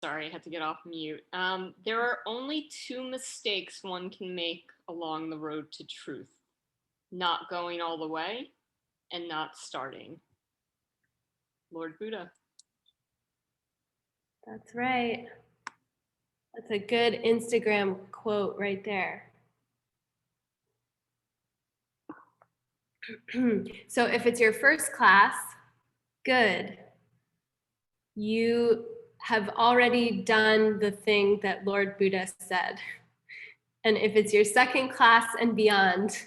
Sorry, I had to get off mute. There are only two mistakes one can make along the road to truth: not going all the way and not starting. Lord Buddha. That's right. That's a good Instagram quote right there. So if it's your first class, good. You have already done the thing that Lord Buddha said. And if it's your second class and beyond,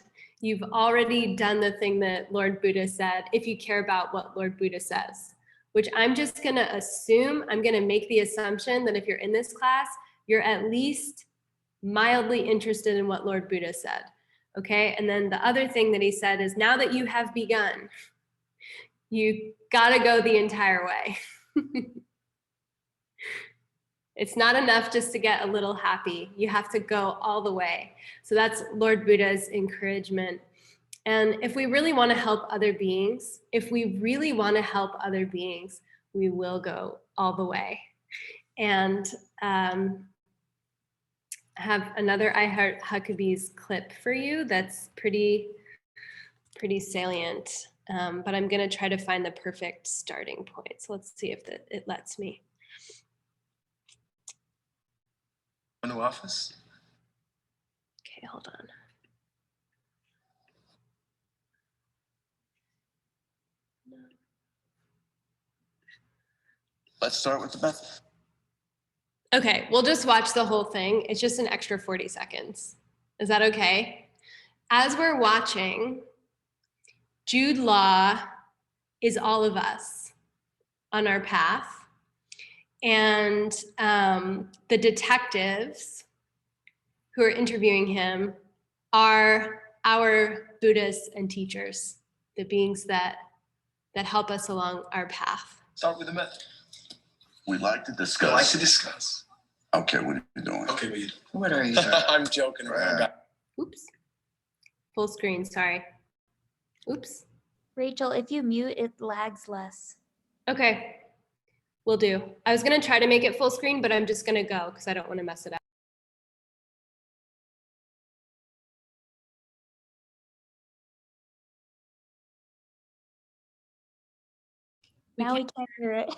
you've already done the thing that Lord Buddha said, if you care about what Lord Buddha says, which I'm just going to assume, I'm going to make the assumption that if you're in this class, you're at least mildly interested in what Lord Buddha said. Okay. And then the other thing that he said is, now that you have begun, you got to go the entire way. It's not enough just to get a little happy. You have to go all the way. So that's Lord Buddha's encouragement. And if we really want to help other beings, we will go all the way. And I have another I Heart Huckabees clip for you that's pretty salient. But I'm going to try to find the perfect starting point. So let's see if it lets me. New office? Okay, hold on. Let's start with the method. Okay, we'll just watch the whole thing. It's just an extra 40 seconds. Is that okay? As we're watching, Jude Law is all of us on our path. And the detectives who are interviewing him are our Buddhists and teachers, the beings that help us along our path. Start with the method. We like to discuss. Okay, what are you doing? Okay, what are you doing? What are you doing? I'm joking around. Oops. Full screen, sorry. Oops. Rachel, if you mute, it lags less. Okay, will do. I was gonna try to make it full screen, but I'm just gonna go because I don't want to mess it up. Now we can't hear it.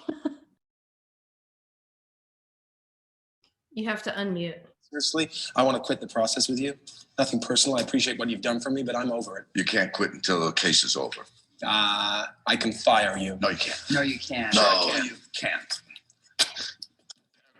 You have to unmute. Seriously, I want to quit the process with you. Nothing personal. I appreciate what you've done for me, but I'm over it. You can't quit until the case is over. I can fire you. No, you can't. No, you can't. No, you can't.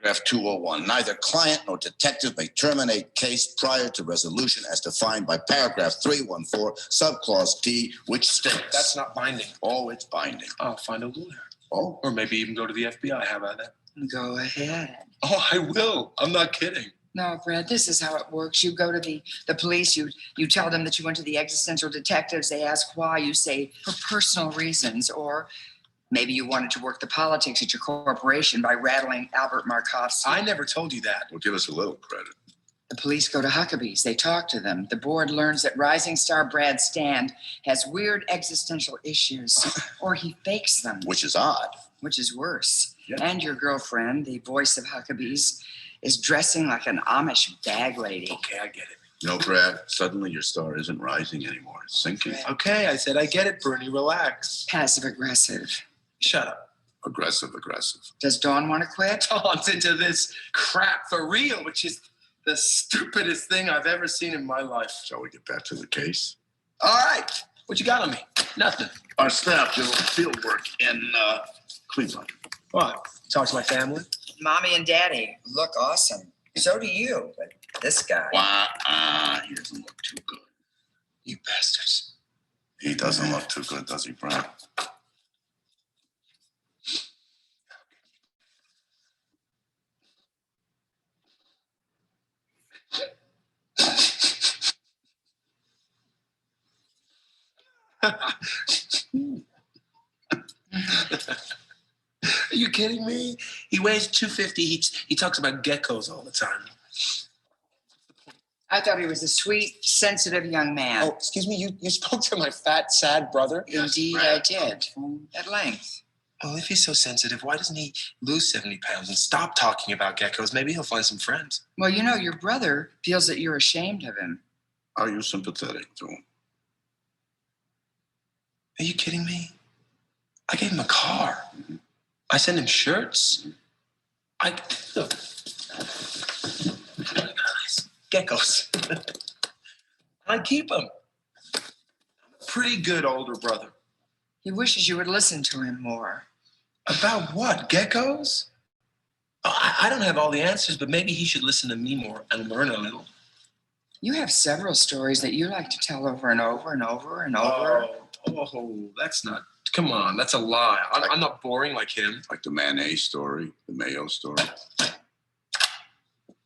Paragraph 201. Neither client nor detective may terminate case prior to resolution as defined by paragraph 314, subclause D, which states. That's not binding. Oh, it's binding. I'll find a lawyer. Oh. Or maybe even go to the FBI. How about that? Go ahead. Oh, I will. I'm not kidding. No, Brad, this is how it works. You go to the police, you tell them that you went to the existential detectives. They ask why. You say for personal reasons, or maybe you wanted to work the politics at your corporation by rattling Albert Markovsky. I never told you that. Well, give us a little credit. The police go to Huckabees. They talk to them. The board learns that rising star Brad Stand has weird existential issues, or he fakes them. Which is odd. Which is worse. Yeah. And your girlfriend, the voice of Huckabees, is dressing like an Amish bag lady. Okay, I get it. No, Brad, suddenly your star isn't rising anymore. It's sinking. Okay, I said I get it, Bernie. Relax. Passive aggressive. Shut up. Aggressive. Does Dawn want to quit? Dawn's into this crap for real, which is the stupidest thing I've ever seen in my life. Shall we get back to the case? All right. What you got on me? Nothing. Our staff did a little field work in Cleveland. What? Talk to my family? Mommy and Daddy look awesome. So do you, but this guy. He doesn't look too good. You bastards. He doesn't look too good, does he, Brad? Are you kidding me? He weighs 250. He talks about geckos all the time. I thought he was a sweet, sensitive young man. Oh, excuse me. You spoke to my fat, sad brother? Indeed, Brad. I did. At length. Well, if he's so sensitive, why doesn't he lose 70 pounds and stop talking about geckos? Maybe he'll find some friends. Well, you know, your brother feels that you're ashamed of him. Are you sympathetic to him? Are you kidding me? I gave him a car. I sent him shirts. Look. Guys, geckos. I keep them. Pretty good older brother. He wishes you would listen to him more. About what? Geckos? Oh, I don't have all the answers, but maybe he should listen to me more and learn a little. You have several stories that you like to tell over and over and over and over. Oh, that's not. Come on, that's a lie. I'm not boring like him. Like the mayonnaise story, the mayo story.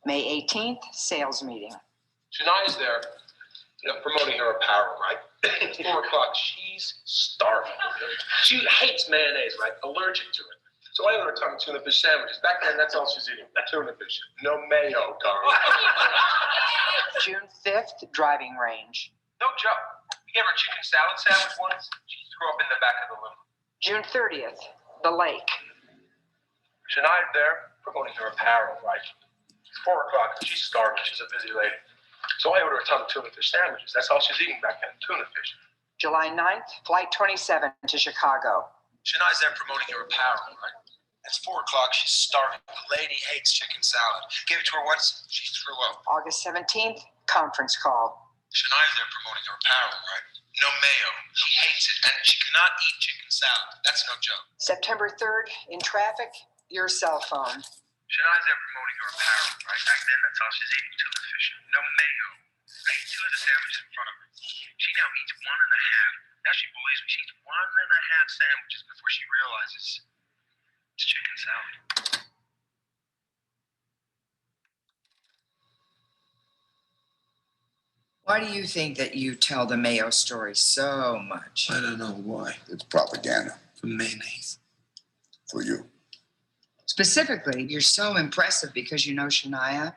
May 18th, sales meeting. Shania's there, promoting her apparel, right? 4 o'clock, she's starving. She hates mayonnaise, right? Allergic to it. So I ordered her tongue tuna fish sandwiches. Back then, that's all she's eating. Tuna fish. No mayo, darling. June 5th, driving range. No joke. We gave her a chicken salad sandwich once. She threw up in the back of the limo. June 30th, the lake. Shania's there, promoting her apparel, right? It's 4 o'clock, and she's starving. She's a busy lady. So I ordered her tongue tuna fish sandwiches. That's all she's eating back then, tuna fish. July 9th, flight 27 to Chicago. Shania's there promoting her apparel, right? It's 4 o'clock, she's starving. The lady hates chicken salad. Gave it to her once, she threw up. August 17th, conference call. Shania's there promoting her apparel, right? No mayo. She hates it, and she cannot eat chicken salad. That's no joke. September 3rd, in traffic, your cell phone. Shania's there promoting her apparel, right? Back then, that's all she's eating, tuna fish. No mayo. I ate 2 of the sandwiches in front of her. She now eats 1 1/2. Now she believes me. She eats 1 1/2 sandwiches before she realizes it's chicken salad. Why do you think that you tell the Mayo story so much? I don't know why. It's propaganda For mayonnaise. for you. Specifically, you're so impressive because you know Shania,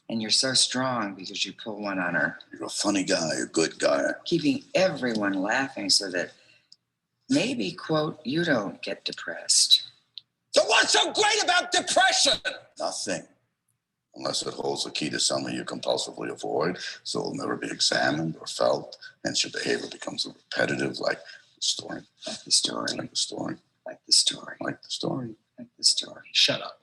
and you're so strong because you pull one on her, You're a funny guy, a good guy. keeping everyone laughing so that maybe, quote, you don't get depressed. So what's so great about depression? Nothing. Unless it holds the key to something you compulsively avoid, so it'll never be examined or felt, and your behavior becomes repetitive, like the story. Like the story, Like the story. like the story, Like the story. like the story. Shut up.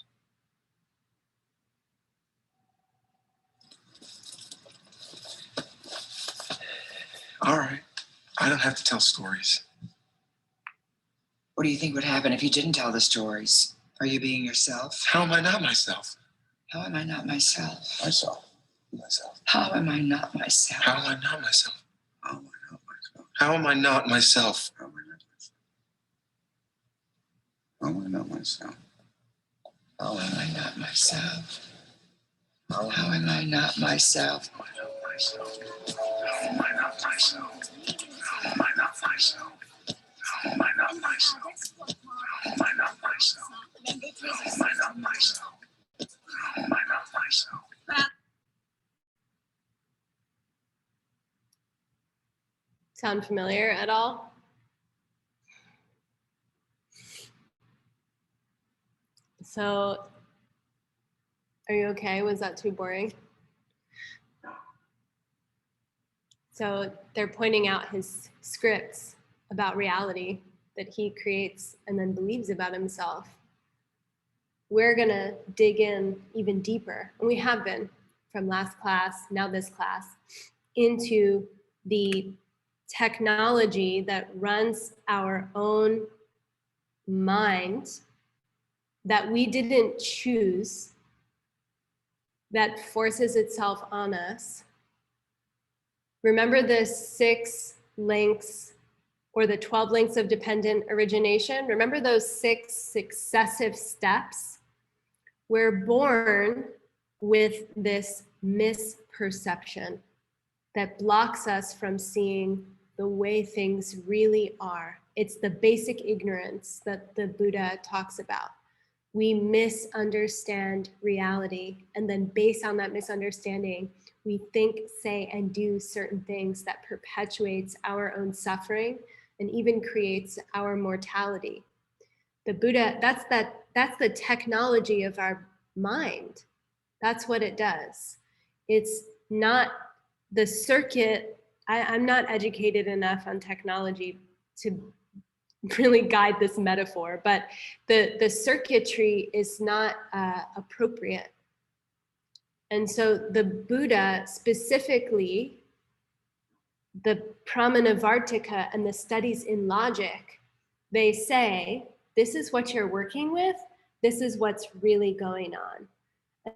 All right. I don't have to tell stories. What do you think would happen if you didn't tell the stories? Are you being yourself? How am I not myself? How am I not myself? Myself. Myself. How am I not myself? How am I not myself? How am I not myself? How am I not myself? How am I not myself? How am I not myself? How am I not myself? How am I not myself? How am I not myself? How am I not myself? How am I not myself? How am I not myself? How am I not myself? Sound familiar at all? So, are you okay? Was that too boring? So they're pointing out his scripts about reality that he creates and then believes about himself. We're gonna dig in even deeper, and we have been from last class, now this class, into the technology that runs our own mind that we didn't choose, that forces itself on us. Remember the 6 links or the 12 links of dependent origination? Remember those 6 successive steps? We're born with this misperception that blocks us from seeing the way things really are. It's the basic ignorance that the Buddha talks about. We misunderstand reality, and then based on that misunderstanding, we think, say, and do certain things that perpetuates our own suffering and even creates our mortality. The Buddha, that's the technology of our mind. That's what it does. It's not the circuit. I'm not educated enough on technology to really guide this metaphor, but the circuitry is not appropriate. And so the Buddha, specifically the Pramanavartika and the studies in logic, they say, this is what you're working with, this is what's really going on.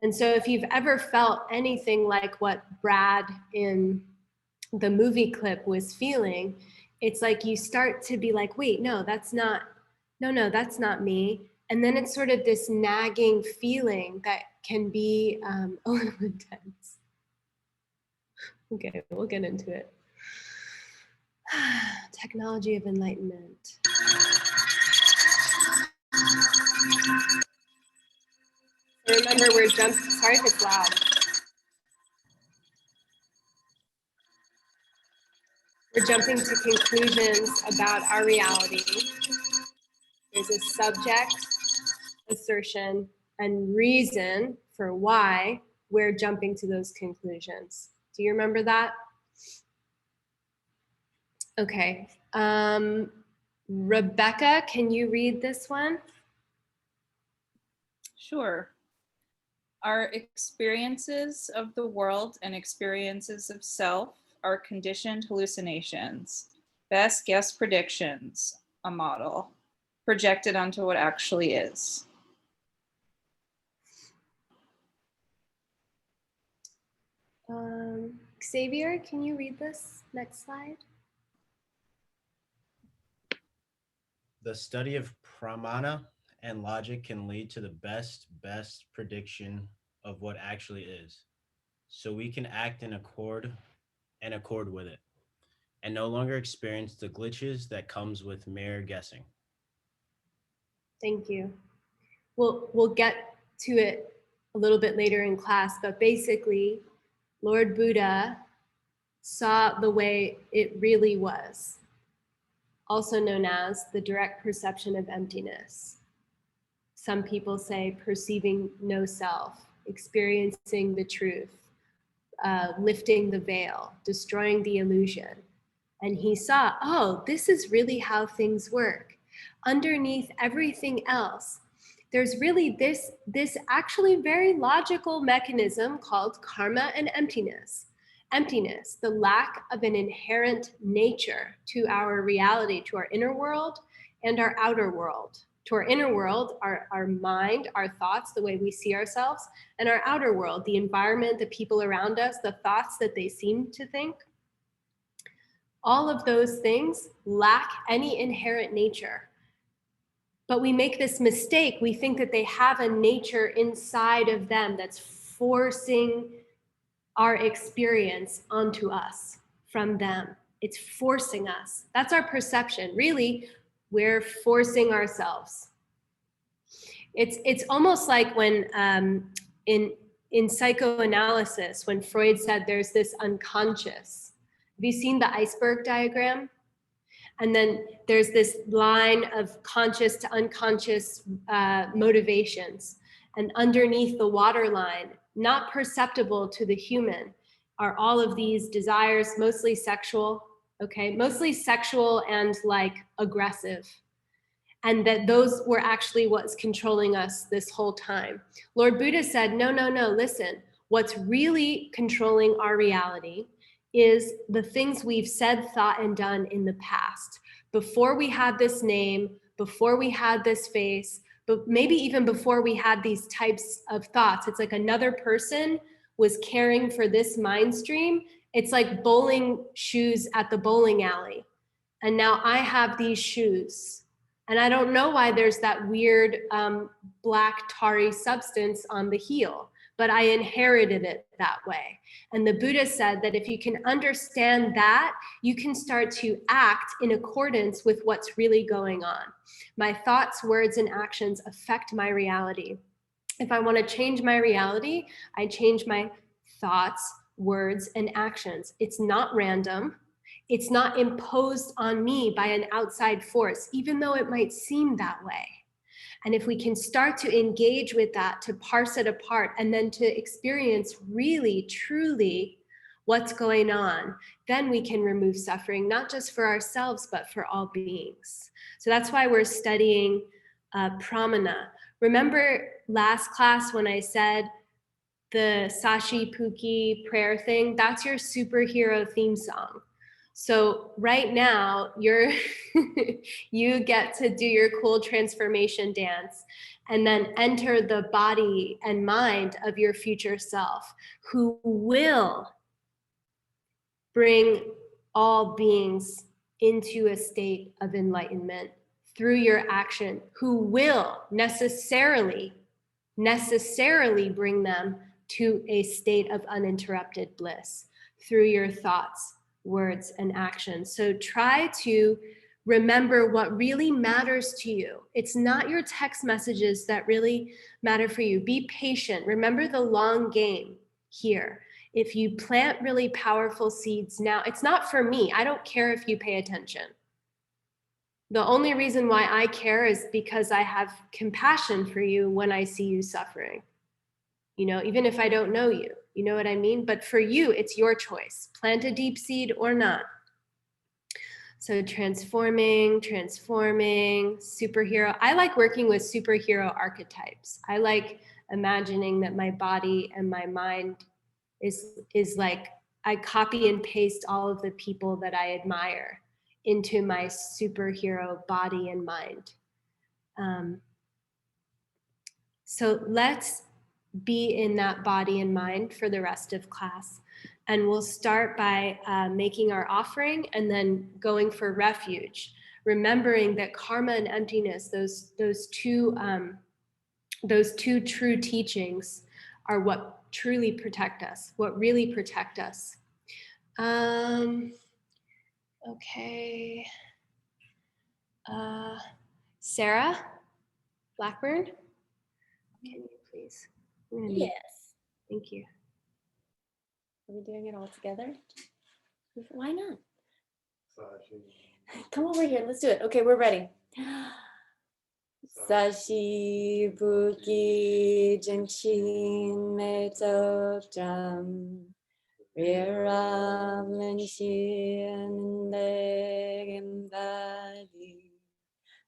And so if you've ever felt anything like what Brad in the movie clip was feeling, it's like you start to be like, wait, no, that's not me. And then it's sort of this nagging feeling that can be a little intense. Okay, we'll get into it. Technology of enlightenment. Remember, we're jumping, sorry if it's loud. We're jumping to conclusions about our reality. There's a subject, assertion, and reason for why we're jumping to those conclusions. Do you remember that? Okay. Rebecca, can you read this one? Sure. Our experiences of the world and experiences of self are conditioned hallucinations, best guess predictions, a model, projected onto what actually is. Xavier, can you read this next slide? The study of pramana and logic can lead to the best prediction of what actually is. So we can act in accord with it and no longer experience the glitches that comes with mere guessing. Thank you. We'll get to it a little bit later in class, but basically, Lord Buddha saw the way it really was, also known as the direct perception of emptiness. Some people say perceiving no self, experiencing the truth, lifting the veil, destroying the illusion. And he saw, oh, this is really how things work. Underneath everything else, there's really this actually very logical mechanism called karma and emptiness. Emptiness, the lack of an inherent nature to our reality, to our inner world and our outer world. To our inner world, our mind, our thoughts, the way we see ourselves, and our outer world, the environment, the people around us, the thoughts that they seem to think. All of those things lack any inherent nature. But we make this mistake. We think that they have a nature inside of them that's forcing our experience onto us from them. It's forcing us. That's our perception. Really, we're forcing ourselves. It's almost like when in psychoanalysis, when Freud said there's this unconscious. Have you seen the iceberg diagram? And then there's this line of conscious to unconscious motivations. And underneath the waterline, not perceptible to the human, are all of these desires, mostly sexual, okay? Mostly sexual and like aggressive. And that those were actually what's controlling us this whole time. Lord Buddha said, no, listen, what's really controlling our reality is the things we've said, thought, and done in the past. Before we had this name, before we had this face, but maybe even before we had these types of thoughts. It's like another person was caring for this mind stream. It's like bowling shoes at the bowling alley. And now I have these shoes. And I don't know why there's that weird black tarry substance on the heel, but I inherited it that way. And the Buddha said that if you can understand that, you can start to act in accordance with what's really going on. My thoughts, words, and actions affect my reality. If I want to change my reality, I change my thoughts, words, and actions. It's not random. It's not imposed on me by an outside force, even though it might seem that way. And if we can start to engage with that, to parse it apart, and then to experience really, truly what's going on, then we can remove suffering, not just for ourselves, but for all beings. So that's why we're studying pramana. Remember last class when I said the Sashi Puki prayer thing? That's your superhero theme song. So right now you're you get to do your cool transformation dance and then enter the body and mind of your future self, who will bring all beings into a state of enlightenment through your action, who will necessarily bring them to a state of uninterrupted bliss through your thoughts, words, and actions. So try to remember what really matters to you. It's not your text messages that really matter for you. Be patient. Remember the long game here. If you plant really powerful seeds now, it's not for me. I don't care if you pay attention. The only reason why I care is because I have compassion for you when I see you suffering. You know, even if I don't know you, you know what I mean? But for you, it's your choice. Plant a deep seed or not. So transforming, superhero. I like working with superhero archetypes. I like imagining that my body and my mind is like, I copy and paste all of the people that I admire into my superhero body and mind. So let's be in that body and mind for the rest of class. And we'll start by making our offering and then going for refuge, remembering that karma and emptiness, those two true teachings are what truly protect us, what really protect us. Okay. Sarah Blackburn, can you please? Yes. Thank you. Are we doing it all together? Why not? Come over here. Let's do it. Okay, we're ready. Sashi Buki Jinshin Meto Jam Rira Lenshin Legembadi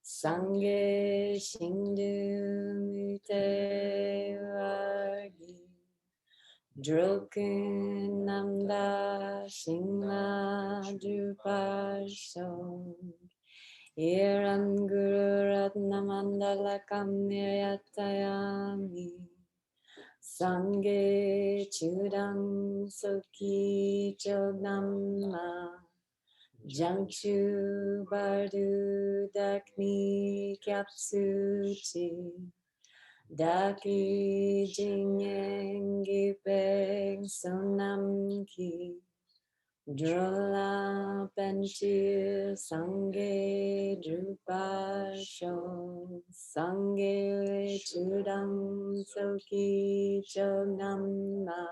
Sange Shindu Mute Wagi Droken Namda Shingla Drupasho Iram Guru Ratnamandala Kamniyatayami Sange Chudam Soki Chognamma Jangchu Bardu Dakni Kyapsuchi Daki Jinyengi Peng Sonam Ki Drola Penchir Sange Drupasho Sange Chudam Soki Chognamma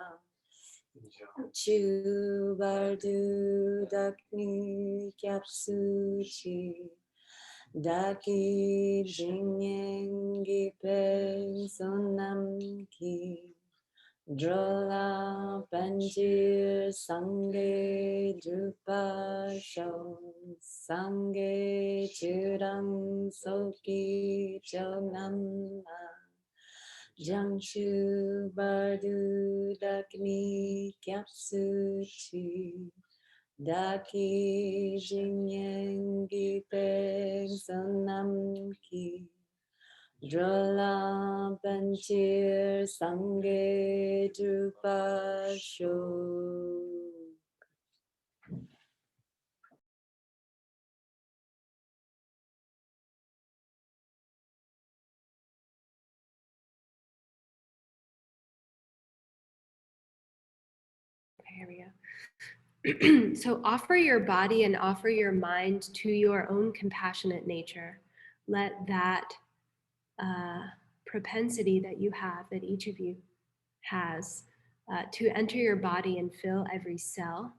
Chu Bardu Dakni Kyapsuchi Daki Jinyengi Peng Sonam Ki Drola Panjir Sange Drupasho Sange Chudam Soki Chognamma Jangshu Bardu Dakni Kyapsuchi Daki Jinyengi Peng Sonam Ki Drola Panchir Sange Drupasho. Here we go. So offer your body and offer your mind to your own compassionate nature. Let that propensity that you have, that each of you has, to enter your body and fill every cell.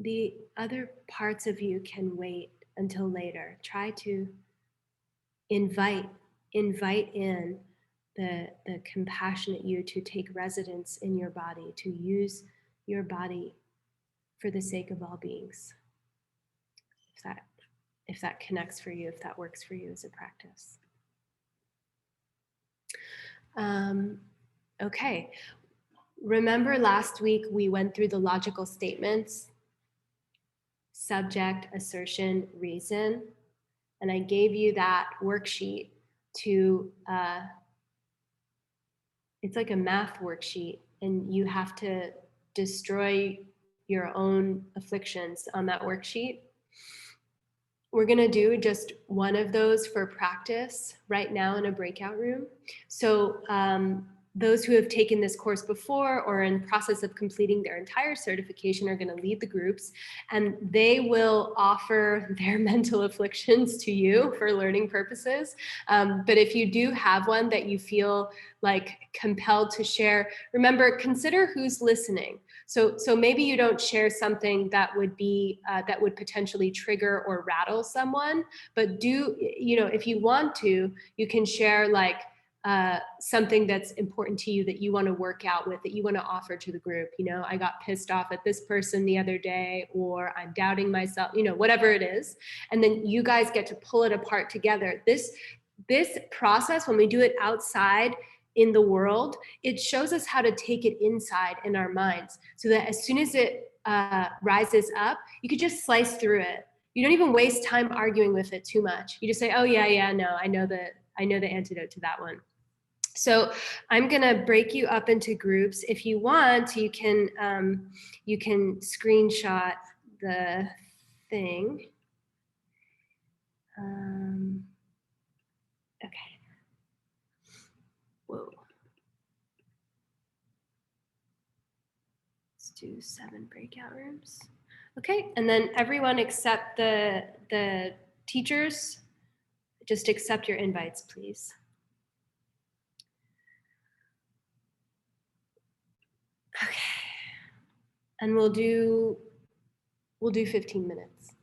The other parts of you can wait until later. Try to invite invite in the compassionate you to take residence in your body, to use your body for the sake of all beings. If that connects for you, if that works for you as a practice. Okay. Remember last week we went through the logical statements, subject, assertion, reason, and I gave you that worksheet to, it's like a math worksheet, and you have to destroy your own afflictions on that worksheet. We're gonna do just one of those for practice right now in a breakout room. So those who have taken this course before or in process of completing their entire certification are gonna lead the groups, and they will offer their mental afflictions to you for learning purposes. But if you do have one that you feel like compelled to share, remember, consider who's listening. So maybe you don't share something that would be, that would potentially trigger or rattle someone, but do, if you want to, you can share like something that's important to you that you want to work out with, that you want to offer to the group. I got pissed off at this person the other day, or I'm doubting myself, whatever it is. And then you guys get to pull it apart together. This process, when we do it outside in the world, it shows us how to take it inside in our minds, so that as soon as it rises up, you could just slice through it. You don't even waste time arguing with it too much. You just say, oh yeah, no, I know the antidote to that one. So I'm gonna break you up into groups. If you want, you can screenshot the thing. Okay. Whoa. Let's do 7 breakout rooms. Okay, and then everyone except the teachers, just accept your invites, please. Okay, and we'll do 15 minutes.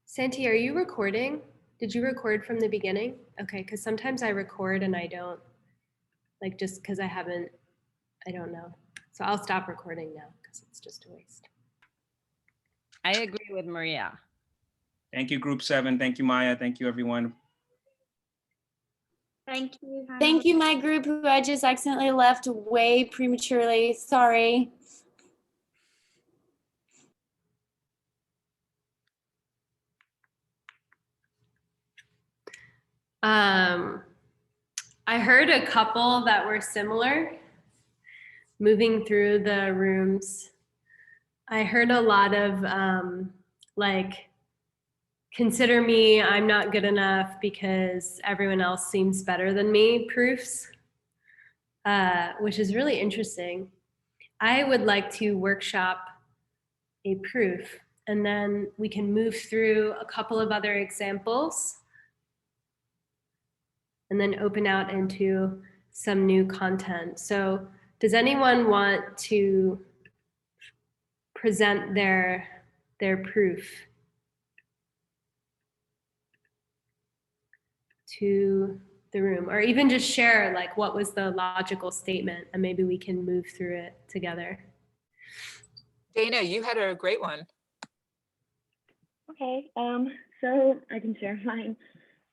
Santi, are you recording? Did you record from the beginning? Okay, because sometimes I record and I don't, like, just because I don't know. So I'll stop recording now because it's just a waste. I agree with Maria. Thank you, Group 7. Thank you, Maya. Thank you, everyone. Thank you. Thank you, my group, who I just accidentally left way prematurely. Sorry. I heard a couple that were similar moving through the rooms. I heard a lot of like, consider me, I'm not good enough because everyone else seems better than me proofs, which is really interesting. I would like to workshop a proof, and then we can move through a couple of other examples and then open out into some new content. So does anyone want to present their proof to the room, or even just share like what was the logical statement, and maybe we can move through it together? Dana, you had a great one. Okay, so I can share mine.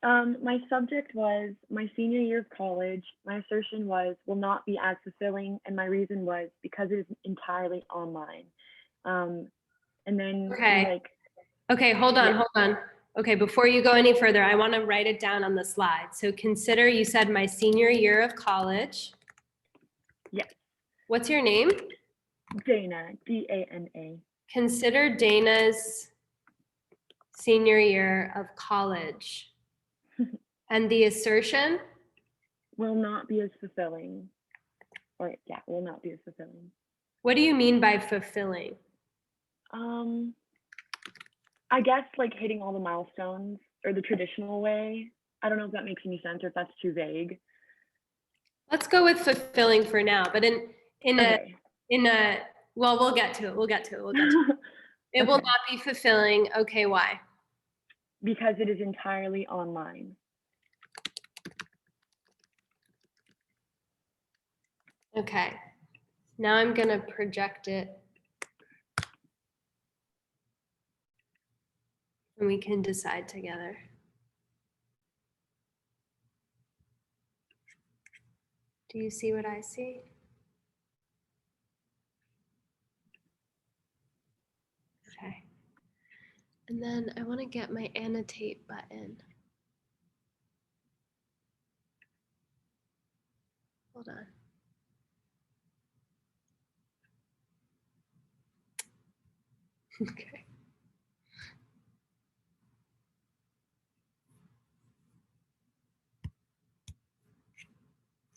My subject was my senior year of college. My assertion was will not be as fulfilling, and my reason was because it is entirely online. And then Okay, hold on. Okay, before you go any further, I want to write it down on the slide. So consider, you said my senior year of college. Yes. What's your name? Dana, D-A-N-A. Consider Dana's senior year of college. And the assertion? Will not be as fulfilling. Or yeah, will not be as fulfilling. What do you mean by fulfilling? I guess like hitting all the milestones, or the traditional way. I don't know if that makes any sense or if that's too vague. Let's go with fulfilling for now, but Okay. well, we'll get to it. We'll get to it. It will Okay. not be fulfilling. Okay, why? Because it is entirely online. Okay. Now I'm gonna project it. And we can decide together. Do you see what I see? Okay. And then I want to get my annotate button. Hold on. Okay.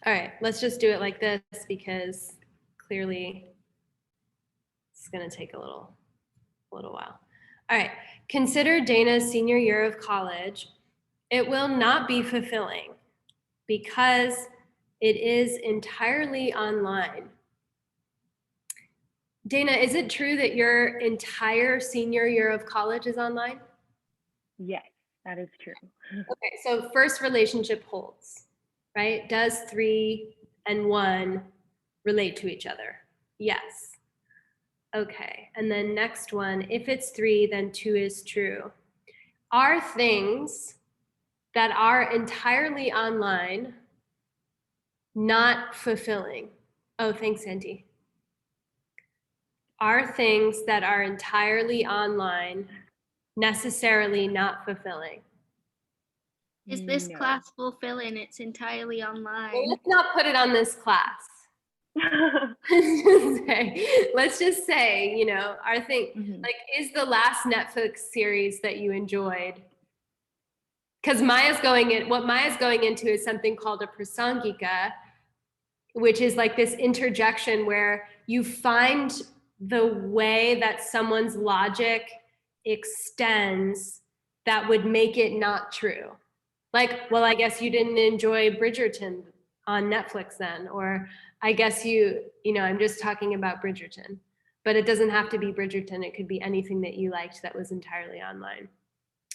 All right, let's just do it like this because clearly it's going to take a little while. All right, consider Dana's senior year of college. It will not be fulfilling because it is entirely online. Dana, is it true that your entire senior year of college is online? Yes, that is true. Okay, so first relationship holds, right? Does 3 and 1 relate to each other? Yes. Okay, and then next one, if it's 3, then 2 is true. Are things that are entirely online not fulfilling? Oh, thanks, Sandy. Are things that are entirely online necessarily not fulfilling? Is this No. class fulfilling? It's entirely online. Well, let's not put it on this class. Let's just say, you know, our thing, like, is the last Netflix series that you enjoyed? Because what Maya's going into is something called a prasangika, which is like this interjection where you find the way that someone's logic extends that would make it not true. Like, well, I guess you didn't enjoy Bridgerton on Netflix then, or I guess you know, I'm just talking about Bridgerton, but it doesn't have to be Bridgerton. It could be anything that you liked that was entirely online.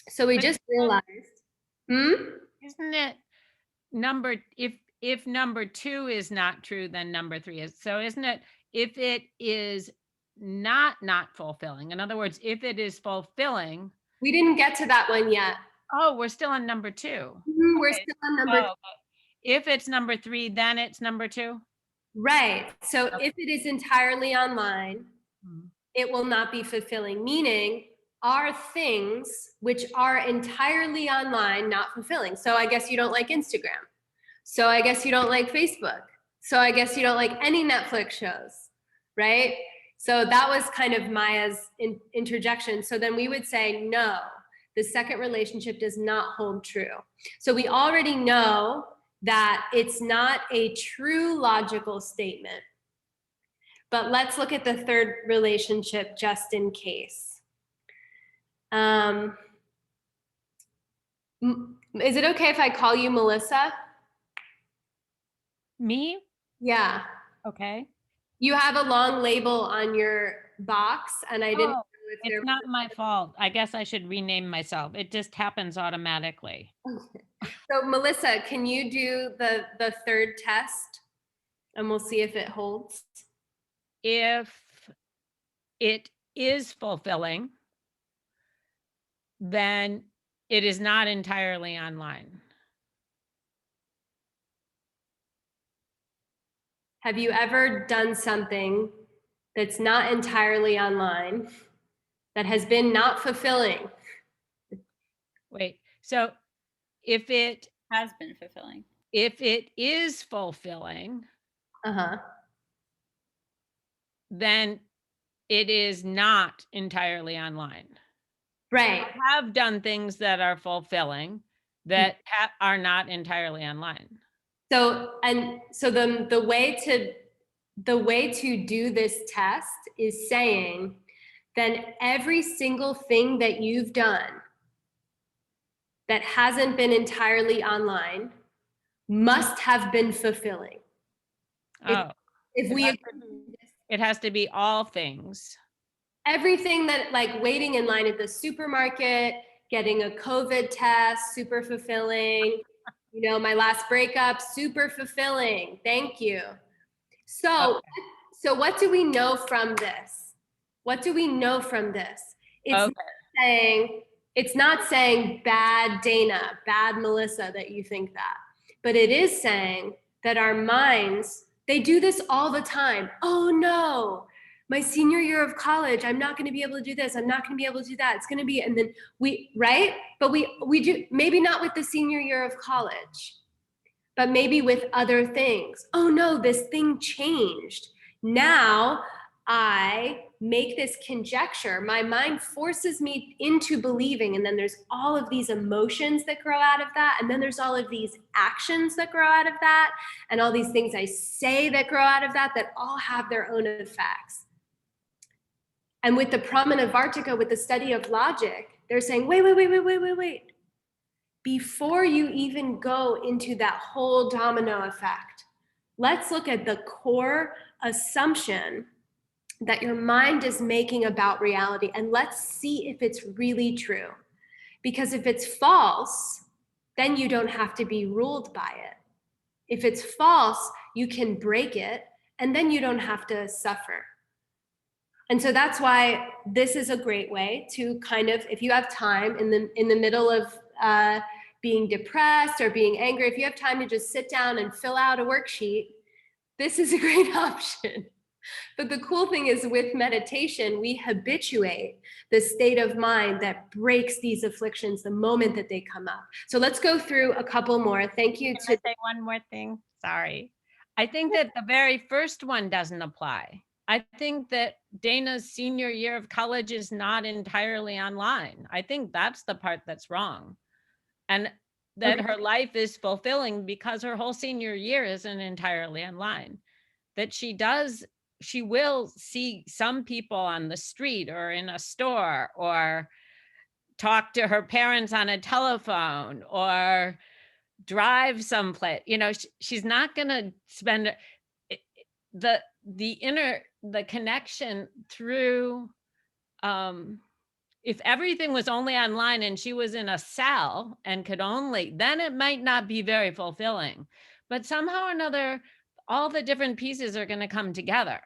So we just realized, Isn't it if number 2 is not true, then number 3 is. So isn't it, if it is not fulfilling, in other words, if it is fulfilling. We didn't get to that one yet. Oh, we're still on number 2. We're still on number 2. If it's number 3, then it's number 2. Right. So if it is entirely online, it will not be fulfilling, meaning are things which are entirely online not fulfilling? So I guess you don't like Instagram. So I guess you don't like Facebook. So I guess you don't like any Netflix shows, right? So that was kind of Maya's interjection. So then we would say, no, the second relationship does not hold true. So we already know that it's not a true logical statement. But let's look at the third relationship just in case. Is it okay if I call you Melissa? Me? Yeah. Okay. You have a long label on your box, and I didn't know if it's not my fault. I guess I should rename myself. It just happens automatically. Okay. So Melissa, can you do the third test? And we'll see if it holds. If it is fulfilling, then it is not entirely online. Have you ever done something that's not entirely online that has been not fulfilling? Wait, so if it has been fulfilling, if it is fulfilling, then it is not entirely online. Right. I have done things that are fulfilling that are not entirely online. So the way to do this test is saying then every single thing that you've done that hasn't been entirely online must have been fulfilling. Oh, If it we has it has to be all things. everything that, like waiting in line at the supermarket, getting a COVID test, super fulfilling. You know, my last breakup, super fulfilling. Thank you. So, so what do we know from this? What do we know from this? It's not saying bad Dana, bad Melissa that you think that, but it is saying that our minds, they do this all the time. Oh no, my senior year of college, I'm not going to be able to do this. I'm not going to be able to do that. It's going to be, and then right? But we do, maybe not with the senior year of college, but maybe with other things. Oh no, this thing changed. Now I make this conjecture. My mind forces me into believing, and then there's all of these emotions that grow out of that, and then there's all of these actions that grow out of that, and all these things I say that grow out of that all have their own effects. And with the Pramanavartika, with the study of logic, they're saying, wait. Before you even go into that whole domino effect, let's look at the core assumption that your mind is making about reality, and let's see if it's really true. Because if it's false, then you don't have to be ruled by it. If it's false, you can break it, and then you don't have to suffer. And so that's why this is a great way to kind of, if you have time in the middle of being depressed or being angry, if you have time to just sit down and fill out a worksheet, this is a great option. But the cool thing is with meditation, we habituate the state of mind that breaks these afflictions the moment that they come up. So let's go through a couple more. Thank you. Can I say one more thing? Sorry. I think that the very first one doesn't apply. I think that Dana's senior year of college is not entirely online. I think that's the part that's wrong. And that her life is fulfilling because her whole senior year isn't entirely online. That she will see some people on the street or in a store, or talk to her parents on a telephone, or drive someplace. You know, she's not going to spend the connection through, if everything was only online and she was in a cell and then it might not be very fulfilling. But somehow or another, all the different pieces are going to come together.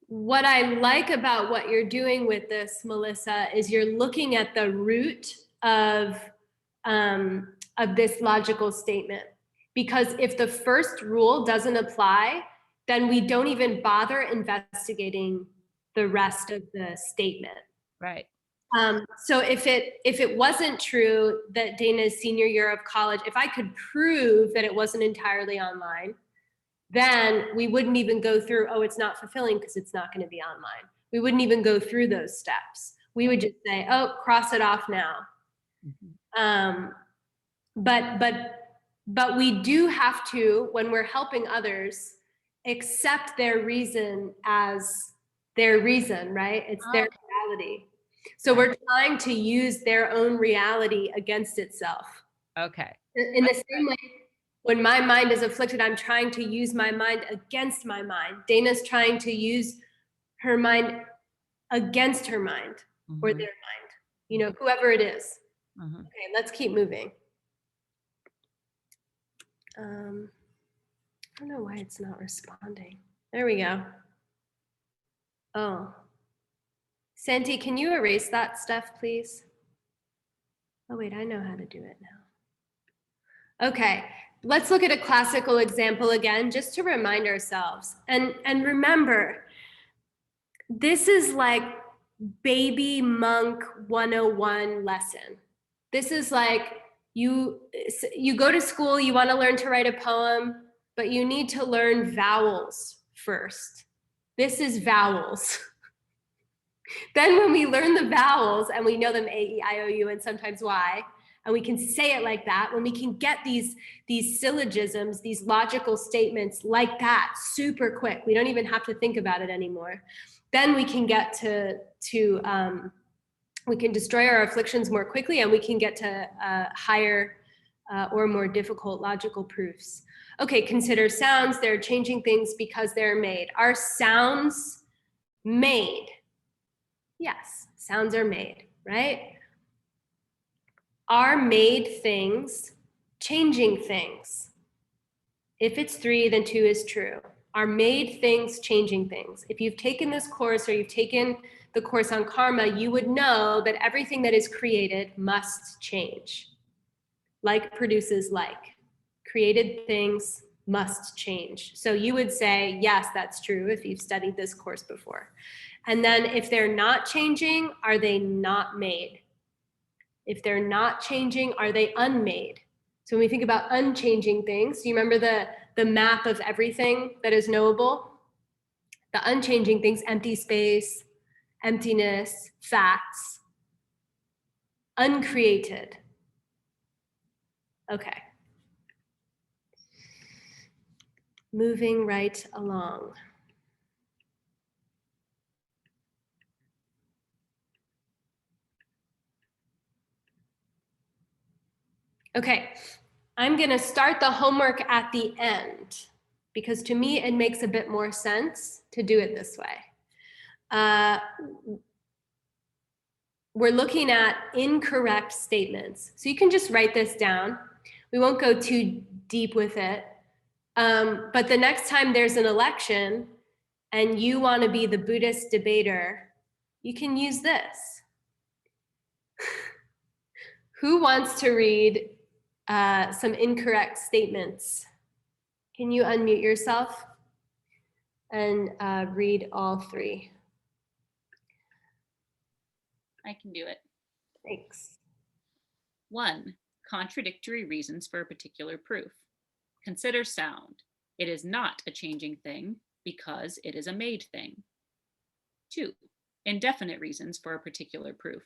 What I like about what you're doing with this, Melissa, is you're looking at the root of this logical statement. Because if the first rule doesn't apply, then we don't even bother investigating the rest of the statement. Right. So if it wasn't true that Dana's senior year of college, if I could prove that it wasn't entirely online, then we wouldn't even go through, oh, it's not fulfilling because it's not going to be online. We wouldn't even go through those steps. We would just say, oh, cross it off now. But we do have to, when we're helping others, accept their reason as their reason, right? It's their reality. So we're trying to use their own reality against itself. Okay. In the same way, when my mind is afflicted, I'm trying to use my mind against my mind. Dana's trying to use her mind against her mind, or their mind, you know, whoever it is. Okay, let's keep moving. I don't know why it's not responding. There we go. Oh. Santi, can you erase that stuff, please? Oh, wait, I know how to do it now. Okay, let's look at a classical example again, just to remind ourselves. And remember, this is like baby monk 101 lesson. This is like you go to school, you want to learn to write a poem, but you need to learn vowels first. This is vowels. Then when we learn the vowels and we know them A, E, I, O, U, and sometimes Y, and we can say it like that, when we can get these syllogisms, these logical statements like that super quick, we don't even have to think about it anymore, then we can get to We can destroy our afflictions more quickly, and we can get to higher or more difficult logical proofs. Okay, consider sounds. They're changing things because they're made. Are sounds made? Yes, sounds are made, right? Are made things changing things? If it's 3, then 2 is true. Are made things changing things? If you've taken this course or you've taken the course on karma, you would know that everything that is created must change. Like produces like. Created things must change. So you would say, yes, that's true if you've studied this course before. And then if they're not changing, are they not made? If they're not changing, are they unmade? So when we think about unchanging things, do you remember the map of everything that is knowable? The unchanging things, empty space, emptiness, facts, uncreated. Okay. Moving right along. Okay, I'm gonna start the homework at the end because to me, it makes a bit more sense to do it this way. We're looking at incorrect statements. So you can just write this down. We won't go too deep with it. But the next time there's an election and you wanna be the Buddhist debater, you can use this. Who wants to read some incorrect statements? Can you unmute yourself and read all 3? I can do it. Thanks. 1. Contradictory reasons for a particular proof. Consider sound. It is not a changing thing because it is a made thing. 2. Indefinite reasons for a particular proof.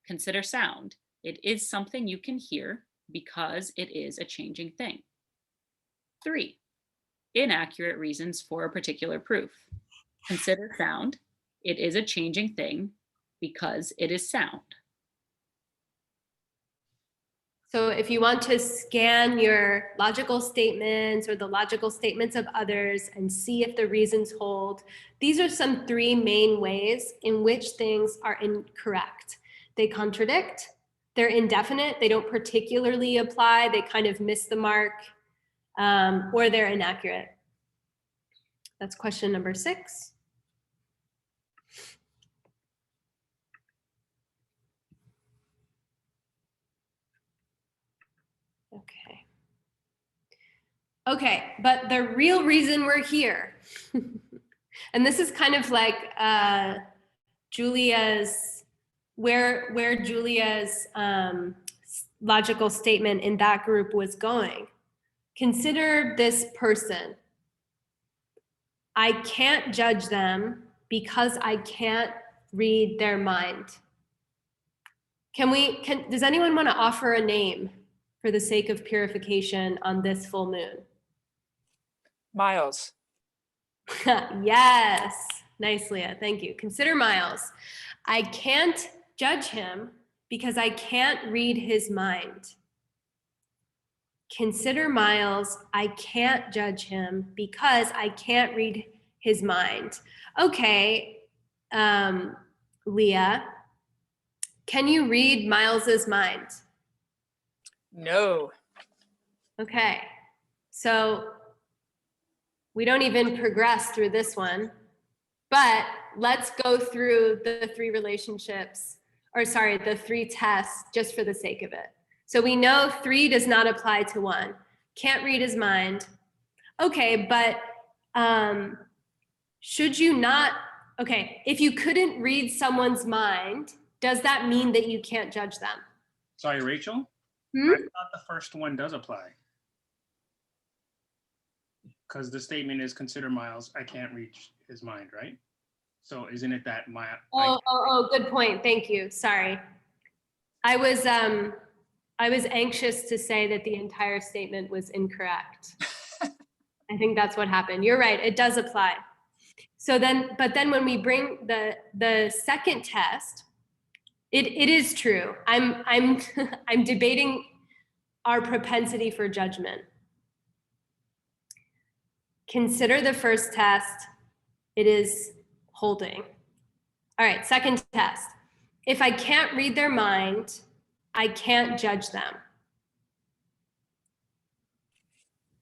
Consider sound. It is something you can hear because it is a changing thing. 3. Inaccurate reasons for a particular proof. Consider sound. It is a changing thing because it is sound. So if you want to scan your logical statements or the logical statements of others and see if the reasons hold, these are some 3 main ways in which things are incorrect. They contradict, they're indefinite, they don't particularly apply, they kind of miss the mark, or they're inaccurate. That's question number 6. Okay. Okay, but the real reason we're here, and this is kind of like Julia's, where Julia's logical statement in that group was going. Consider this person. I can't judge them because I can't read their mind. Does anyone want to offer a name for the sake of purification on this full moon? Miles. Yes, nice, Leah, thank you. Consider Miles. I can't judge him because I can't read his mind. Consider Miles. I can't judge him because I can't read his mind. Okay, Leah, can you read Miles's mind? No. Okay, so we don't even progress through this one, but let's go through the 3 relationships, or sorry, the 3 tests just for the sake of it. So we know 3 does not apply to 1. Can't read his mind. Okay, but should you not, okay, if you couldn't read someone's mind, does that mean that you can't judge them? Sorry, Rachel? I thought the first one does apply. Because the statement is consider Miles, I can't reach his mind, right? So isn't it that good point. Thank you. Sorry. I was anxious to say that the entire statement was incorrect. I think that's what happened. You're right. It does apply. So then, but then when we bring the second test, It is true. I'm I'm debating our propensity for judgment. Consider the first test. It is holding. All right, second test. If I can't read their mind, I can't judge them.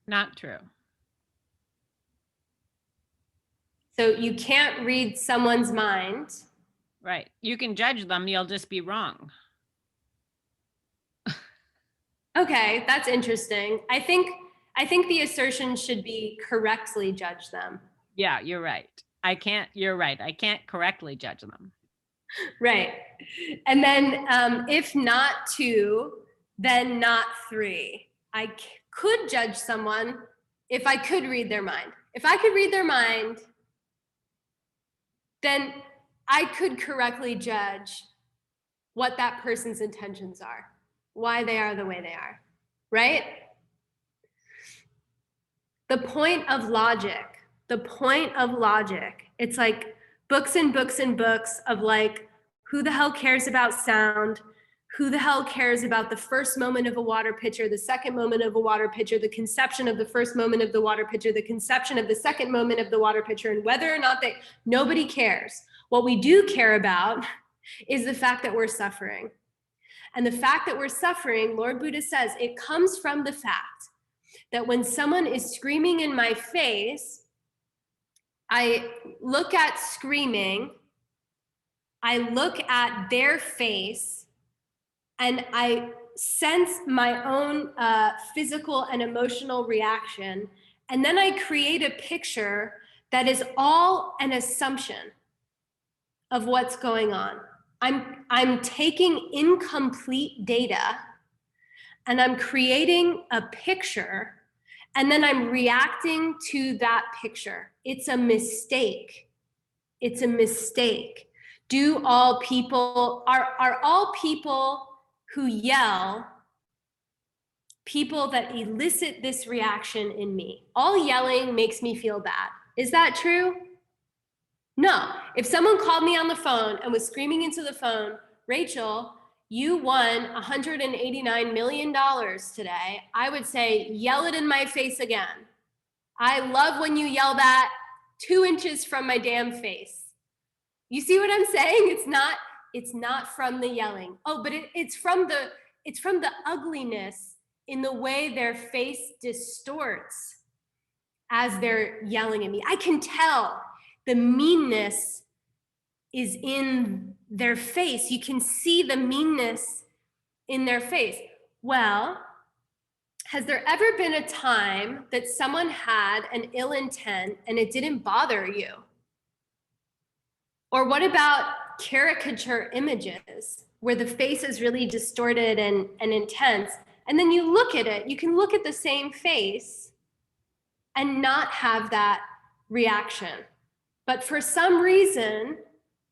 Not true. So you can't read someone's mind. Right. You can judge them, you'll just be wrong. Okay, that's interesting. I think the assertion should be correctly judge them. Yeah, you're right. You're right. I can't correctly judge them. Right. And then if not 2, then not 3. I could judge someone if I could read their mind. If I could read their mind, then I could correctly judge what that person's intentions are, why they are the way they are, right? The point of logic, it's like books and books and books of like, who the hell cares about sound? Who the hell cares about the first moment of a water pitcher, the second moment of a water pitcher, the conception of the first moment of the water pitcher, the conception of the second moment of the water pitcher, and whether or not nobody cares. What we do care about is the fact that we're suffering. And the fact that we're suffering, Lord Buddha says, it comes from the fact that when someone is screaming in my face, I look at screaming, I look at their face, and I sense my own physical and emotional reaction. And then I create a picture that is all an assumption of what's going on. I'm taking incomplete data and I'm creating a picture, and then I'm reacting to that picture. It's a mistake. It's a mistake. Are all people who yell people that elicit this reaction in me? All yelling makes me feel bad. Is that true? No. If someone called me on the phone and was screaming into the phone, Rachel, you won $189 million today, I would say, yell it in my face again. I love when you yell that 2 inches from my damn face. You see what I'm saying? It's not from the yelling. Oh, but it's from the ugliness in the way their face distorts as they're yelling at me. I can tell the meanness is in their face. You can see the meanness in their face. Well, has there ever been a time that someone had an ill intent and it didn't bother you? Or what about caricature images where the face is really distorted and intense, and then you look at it, you can look at the same face and not have that reaction. But for some reason,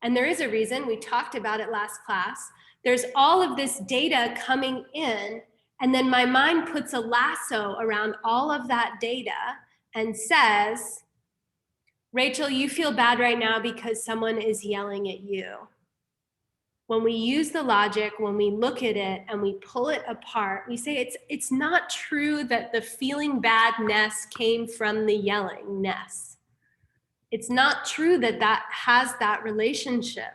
and there is a reason, we talked about it last class, there's all of this data coming in, and then my mind puts a lasso around all of that data and says, Rachel, you feel bad right now because someone is yelling at you. When we use the logic, when we look at it and we pull it apart, we say it's not true that the feeling badness came from the yellingness. It's not true that that has that relationship.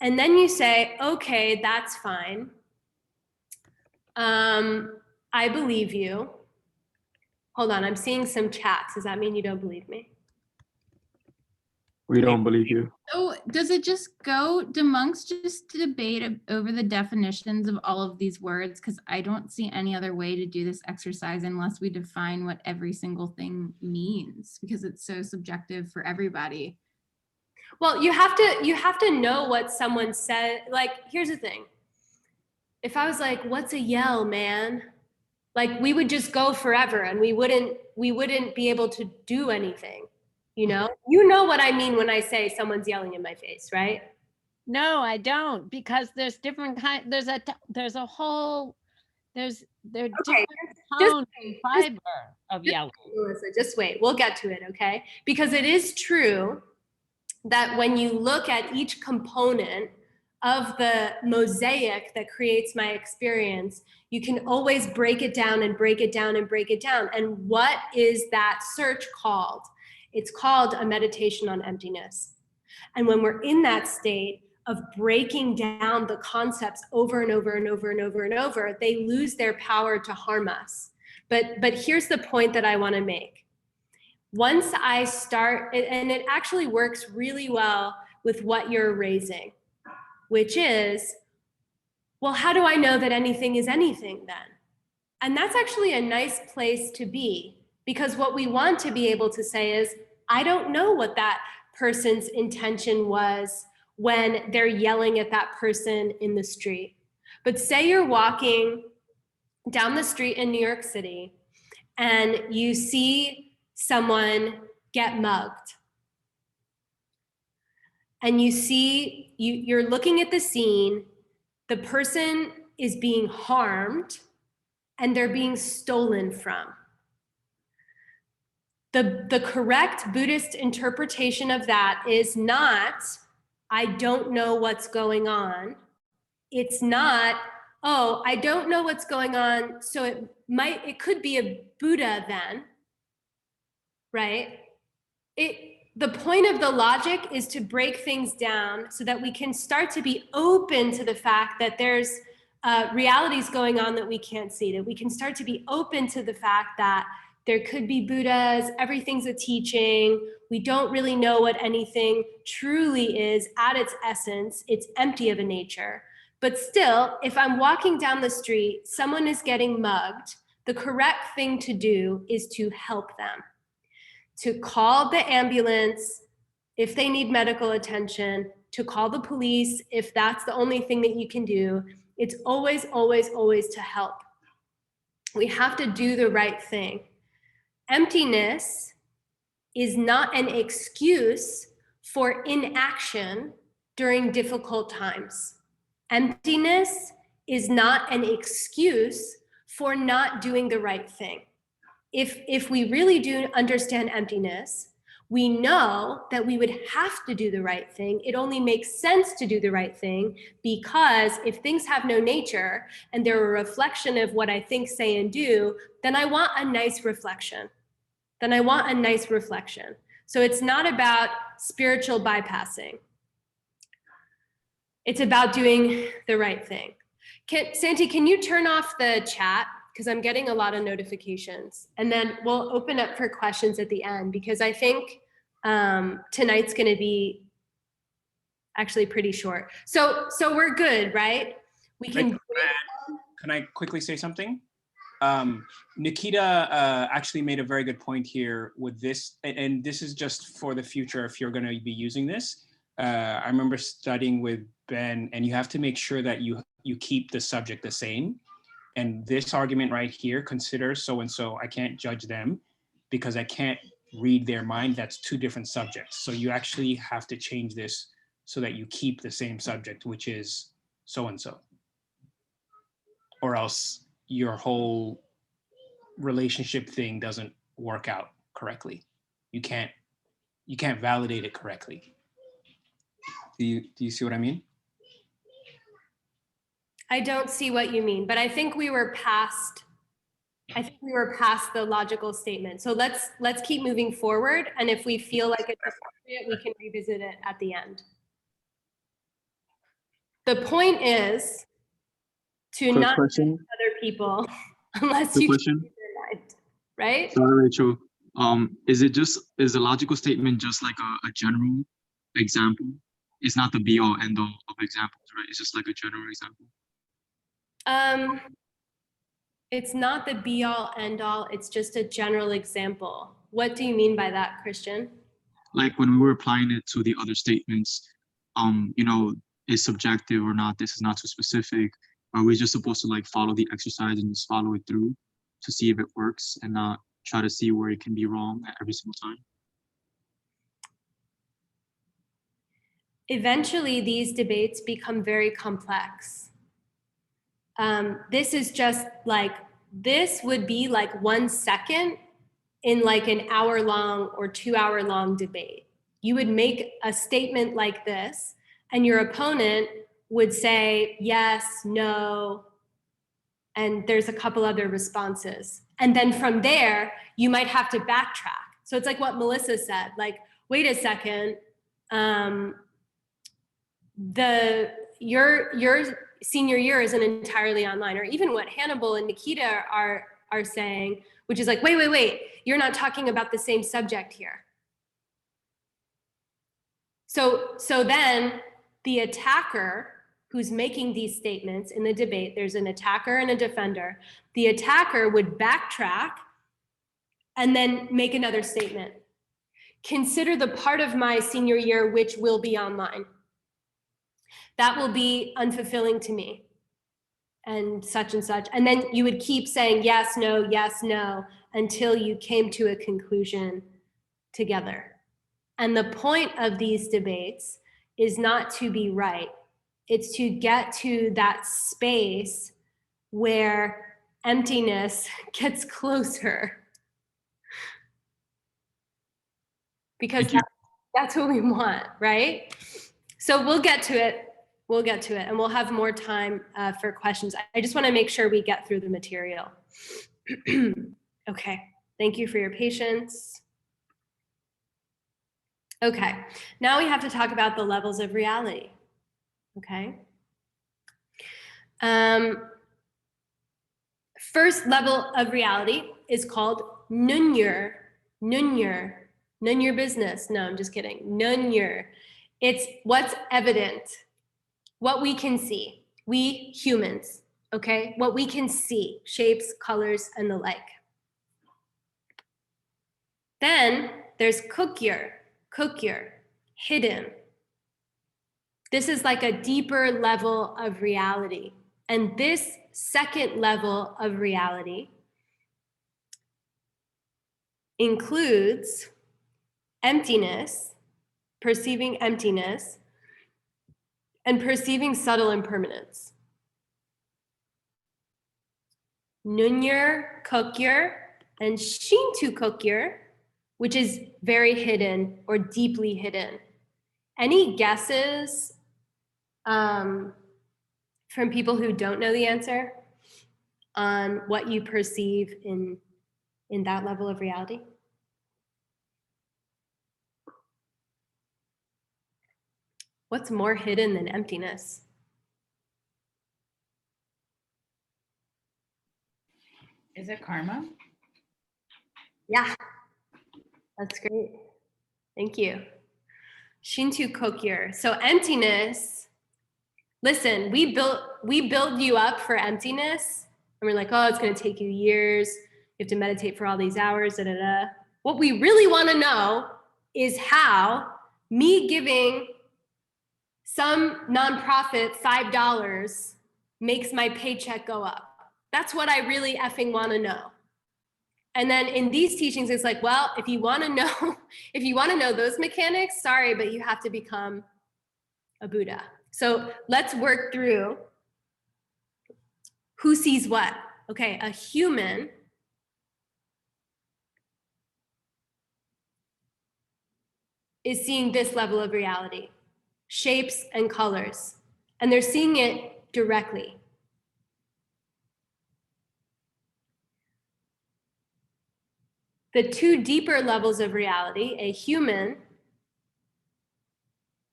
And then you say, okay, that's fine. I believe you. Hold on, I'm seeing some chats. Does that mean you don't believe me? We don't believe you. So do monks just debate over the definitions of all of these words? Because I don't see any other way to do this exercise unless we define what every single thing means, because it's so subjective for everybody. Well, you have to know what someone said. Like, here's the thing. If I was like, what's a yell, man? Like, we would just go forever and we wouldn't be able to do anything. You know what I mean when I say someone's yelling in my face, right? No, I don't, because there's different kind. There are different tones and fiber of yelling. Melissa, just wait. We'll get to it, okay? Because it is true that when you look at each component of the mosaic that creates my experience, you can always break it down and break it down and break it down. And what is that search called? It's called a meditation on emptiness. And when we're in that state of breaking down the concepts over and over and over and over and over, they lose their power to harm us. But here's the point that I want to make. Once I start, and it actually works really well with what you're raising, which is, well, how do I know that anything is anything then? And that's actually a nice place to be, because what we want to be able to say is, I don't know what that person's intention was when they're yelling at that person in the street. But say you're walking down the street in New York City and you see someone get mugged. And you see, you're looking at the scene, the person is being harmed and they're being stolen from. The correct Buddhist interpretation of that is not, I don't know what's going on. It's not, oh, I don't know what's going on, so it could be a Buddha then, right? The point of the logic is to break things down so that we can start to be open to the fact that there's realities going on that we can't see, that we can start to be open to the fact that there could be Buddhas, everything's a teaching, we don't really know what anything truly is at its essence, it's empty of a nature. But still, if I'm walking down the street, someone is getting mugged, the correct thing to do is to help them. To call the ambulance if they need medical attention, to call the police if that's the only thing that you can do. It's always, always, always to help. We have to do the right thing. Emptiness is not an excuse for inaction during difficult times. Emptiness is not an excuse for not doing the right thing. If we really do understand emptiness, we know that we would have to do the right thing. It only makes sense to do the right thing because if things have no nature and they're a reflection of what I think, say, and do, then I want a nice reflection. So it's not about spiritual bypassing. It's about doing the right thing. Santi, can you turn off the chat? Because I'm getting a lot of notifications. And then we'll open up for questions at the end, because I think tonight's gonna be actually pretty short. So we're good, right? We can. Can I quickly say something? Nikita actually made a very good point here with this, and this is just for the future if you're gonna be using this. I remember studying with Ben, and you have to make sure that you keep the subject the same. And this argument right here, consider so-and-so, I can't judge them because I can't read their mind. That's two different subjects. So you actually have to change this so that you keep the same subject, which is so-and-so. Or else your whole relationship thing doesn't work out correctly. You can't validate it correctly. Do you see what I mean? I don't see what you mean, but I think we were past the logical statement. So let's keep moving forward. And if we feel like it's appropriate, we can revisit it at the end. The point is to not judge other people unless you change their mind, right? Sorry, Rachel. Is the logical statement just like a general example? It's not the be all end all of examples, right? It's just like a general example. It's not the be all end all, it's just a general example. What do you mean by that, Christian? Like when we were applying it to the other statements, is subjective or not, this is not too specific. Are we just supposed to like follow the exercise and just follow it through to see if it works and not try to see where it can be wrong at every single time? Eventually, these debates become very complex. This is just like, this would be like 1 second in like an hour-long or 2-hour-long debate. You would make a statement like this, and your opponent would say yes, no, and there's a couple other responses. And then from there, you might have to backtrack. So it's like what Melissa said, like, wait a second, your senior year isn't entirely online, or even what Hannibal and Nikita are saying, which is like, wait, you're not talking about the same subject here. So then the attacker who's making these statements in the debate, there's an attacker and a defender. The attacker would backtrack and then make another statement. Consider the part of my senior year which will be online. That will be unfulfilling to me, and such and such. And then you would keep saying yes, no, until you came to a conclusion together. And the point of these debates is not to be right. It's to get to that space where emptiness gets closer. Because that's what we want, right? So we'll get to it. And we'll have more time for questions. I just want to make sure we get through the material. Okay, thank you for your patience. Okay, now we have to talk about the levels of reality. Okay. First level of reality is called nunyur. None your business. No, I'm just kidding. Nunyur. It's what's evident, what we can see. We humans, okay? What we can see, shapes, colors, and the like. Then there's kukyur, hidden. This is like a deeper level of reality. And this second level of reality includes emptiness, perceiving emptiness, and perceiving subtle impermanence. Nunyur, kukyur, and shintu kukyur, which is very hidden or deeply hidden. Any guesses from people who don't know the answer on what you perceive in that level of reality? What's more hidden than emptiness? Is it karma? Yeah, that's great. Thank you. Shintu kokyur. So emptiness, listen, we build you up for emptiness, and we're like, oh, it's going to take you years. You have to meditate for all these hours, da, da, da. What we really want to know is how me giving some nonprofit $5 makes my paycheck go up. That's what I really effing want to know. And then in these teachings, it's like, well, if you want to know those mechanics, sorry, but you have to become a Buddha. So let's work through who sees what. Okay, a human is seeing this level of reality, shapes and colors, and they're seeing it directly. The two deeper levels of reality, a human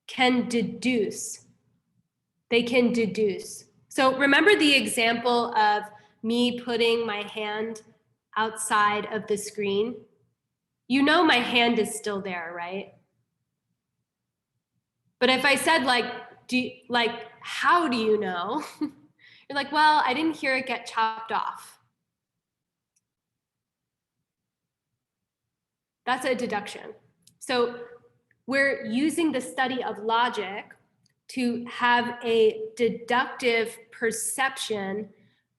can deduce. They can deduce. So remember the example of me putting my hand outside of the screen? You know my hand is still there, right? But if I said how do you know? You're like, well, I didn't hear it get chopped off. That's a deduction. So we're using the study of logic to have a deductive perception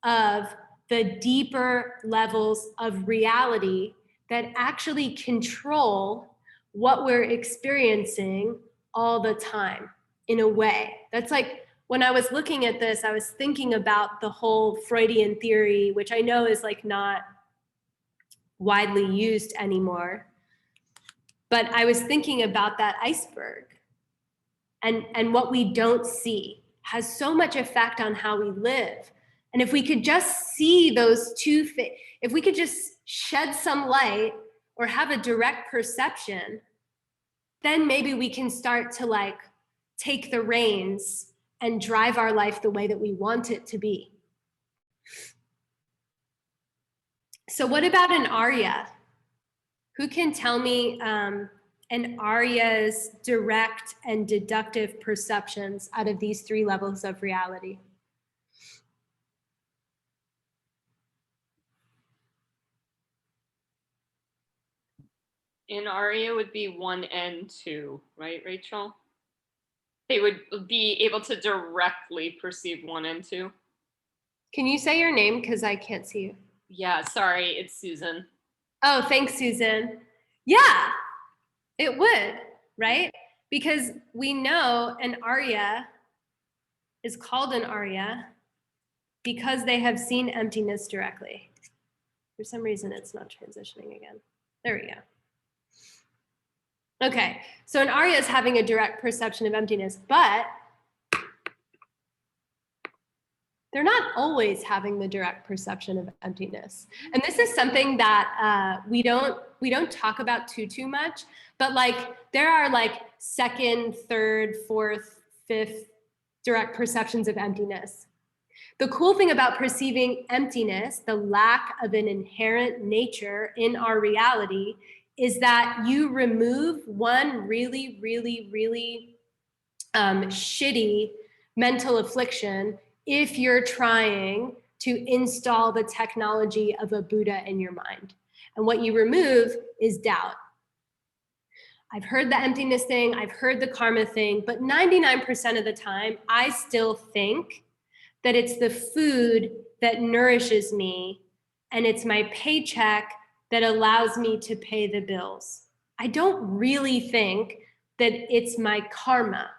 of the deeper levels of reality that actually control what we're experiencing all the time in a way. That's like, when I was looking at this, I was thinking about the whole Freudian theory, which I know is like not widely used anymore. But I was thinking about that iceberg and what we don't see. has so much effect on how we live. And if we could just see those two, if we could just shed some light or have a direct perception, then maybe we can start to like take the reins and drive our life the way that we want it to be. So what about an Arya? Who can tell me an Arya's direct and deductive perceptions out of these three levels of reality? In Arya would be 1 and 2, right, Rachel? They would be able to directly perceive 1 and 2. Can you say your name? Because I can't see you. Yeah, sorry, it's Susan. Oh, thanks, Susan. Yeah, it would, right? Because we know an Arya is called an Arya because they have seen emptiness directly. For some reason, it's not transitioning again. There we go. Okay, so an Arya is having a direct perception of emptiness, but they're not always having the direct perception of emptiness. And this is something that we don't talk about too much, but like there are like second, third, fourth, fifth direct perceptions of emptiness. The cool thing about perceiving emptiness, the lack of an inherent nature in our reality, is that you remove one really, really, really shitty mental affliction if you're trying to install the technology of a Buddha in your mind. And what you remove is doubt. I've heard the emptiness thing, I've heard the karma thing, but 99% of the time, I still think that it's the food that nourishes me and it's my paycheck that allows me to pay the bills. I don't really think that it's my karma.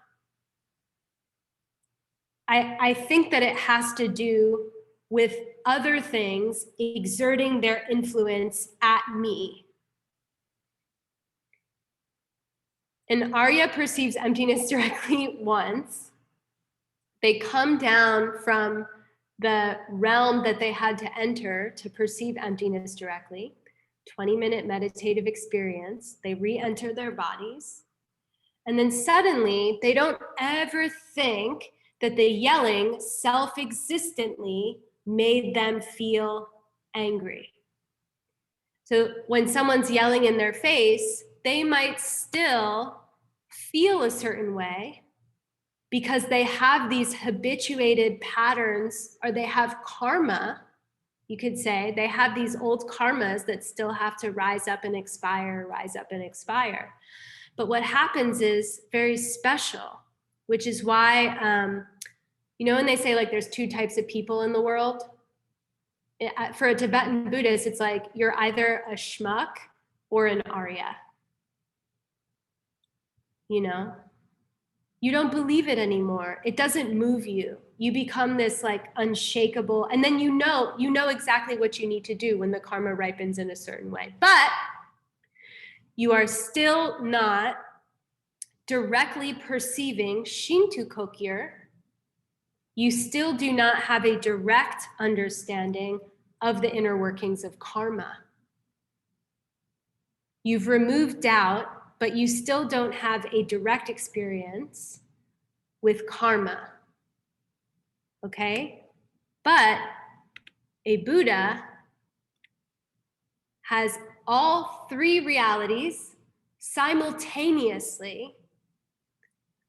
I think that it has to do with other things exerting their influence at me. And Arya perceives emptiness directly once. They come down from the realm that they had to enter to perceive emptiness directly. 20-minute meditative experience. They re-enter their bodies. And then suddenly, they don't ever think that the yelling self-existently made them feel angry. So when someone's yelling in their face, they might still feel a certain way because they have these habituated patterns, or they have karma, you could say. They have these old karmas that still have to rise up and expire, rise up and expire. But what happens is very special, which is why, you know, when they say like there's two types of people in the world, for a Tibetan Buddhist, it's like you're either a schmuck or an Arya. You know, you don't believe it anymore. It doesn't move you. You become this like unshakable, and then you know exactly what you need to do when the karma ripens in a certain way. But you are still not directly perceiving Shinto Kokir. You still do not have a direct understanding of the inner workings of karma. You've removed doubt, but you still don't have a direct experience with karma. Okay? But a Buddha has all three realities simultaneously.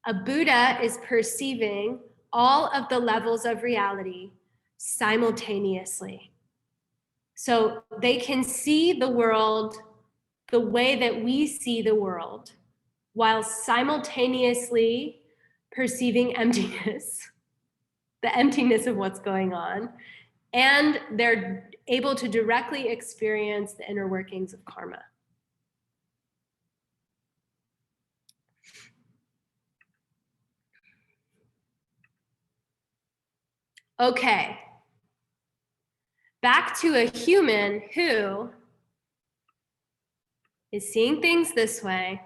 A Buddha is perceiving all of the levels of reality simultaneously. So they can see the world the way that we see the world while simultaneously perceiving emptiness, the emptiness of what's going on, and they're able to directly experience the inner workings of karma. Okay, back to a human who is seeing things this way,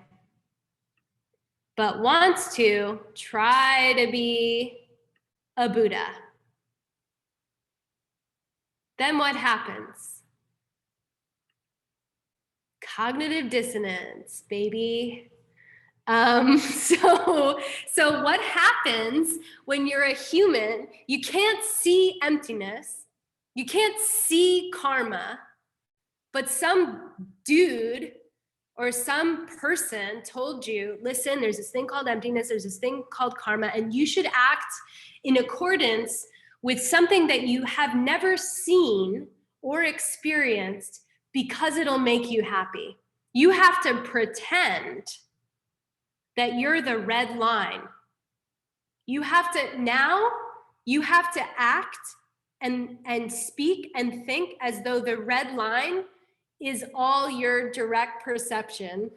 but wants to try to be a Buddha. Then what happens? Cognitive dissonance, baby. So what happens when you're a human? You can't see emptiness. You can't see karma, but some dude or some person told you, listen, there's this thing called emptiness, there's this thing called karma, and you should act in accordance with something that you have never seen or experienced because it'll make you happy. You have to pretend that you're the red line. You have to act and speak and think as though the red line is all your direct perception,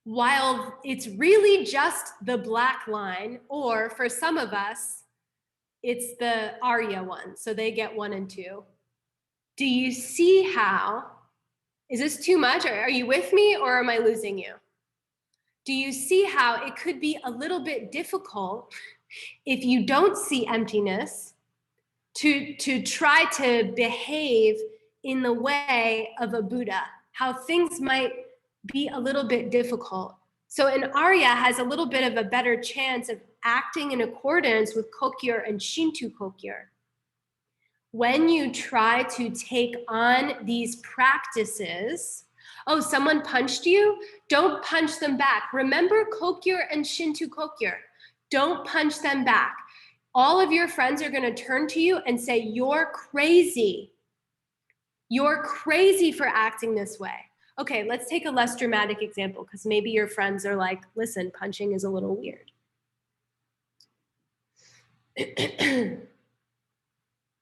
while it's really just the black line, or for some of us, it's the Arya one, so they get 1 and 2. Do you see how, is this too much? Are you with me or am I losing you? Do you see how it could be a little bit difficult if you don't see emptiness to try to behave in the way of a Buddha, how things might be a little bit difficult. So an Arya has a little bit of a better chance of acting in accordance with Kokyo and Shinto Kokyo. When you try to take on these practices, oh, someone punched you? Don't punch them back. Remember Kokyo and Shinto Kokyo. Don't punch them back. All of your friends are going to turn to you and say, you're crazy. You're crazy for acting this way. Okay, let's take a less dramatic example, because maybe your friends are like, listen, punching is a little weird.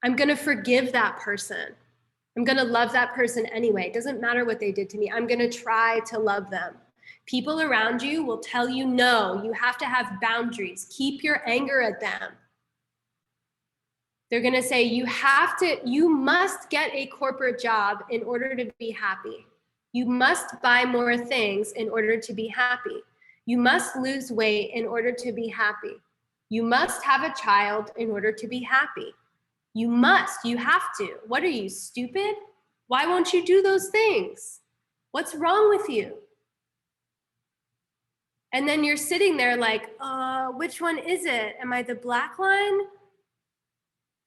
I'm going to forgive that person. I'm going to love that person anyway. It doesn't matter what they did to me. I'm going to try to love them. People around you will tell you, no, you have to have boundaries. Keep your anger at them. They're going to say, you must get a corporate job in order to be happy. You must buy more things in order to be happy. You must lose weight in order to be happy. You must have a child in order to be happy. You have to. What are you, stupid? Why won't you do those things? What's wrong with you? And then you're sitting there like, which one is it? Am I the black line?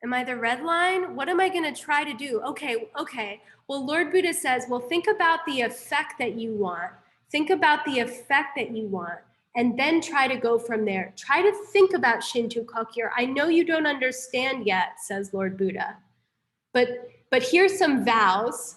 Am I the red line? What am I going to try to do? Okay. Well, Lord Buddha says, well, think about the effect that you want. Think about the effect that you want. And then try to go from there. Try to think about Shinto Kokyo. I know you don't understand yet, says Lord Buddha. But here's some vows.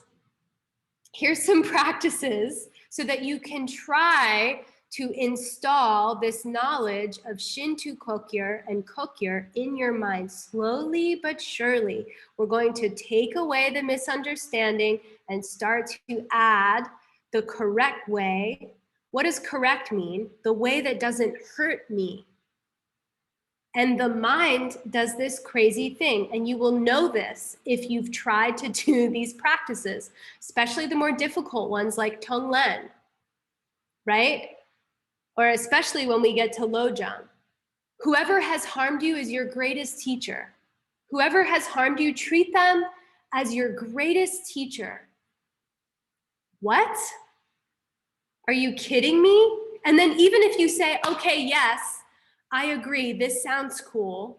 Here's some practices so that you can try to install this knowledge of Shinto Kokyo and Kokyo in your mind slowly but surely. We're going to take away the misunderstanding and start to add the correct way. What does correct mean? The way that doesn't hurt me. And the mind does this crazy thing, and you will know this if you've tried to do these practices, especially the more difficult ones like Tonglen, right? Or especially when we get to Lojong. Whoever has harmed you is your greatest teacher. Whoever has harmed you, treat them as your greatest teacher. What? Are you kidding me? And then even if you say, okay, yes, I agree, this sounds cool.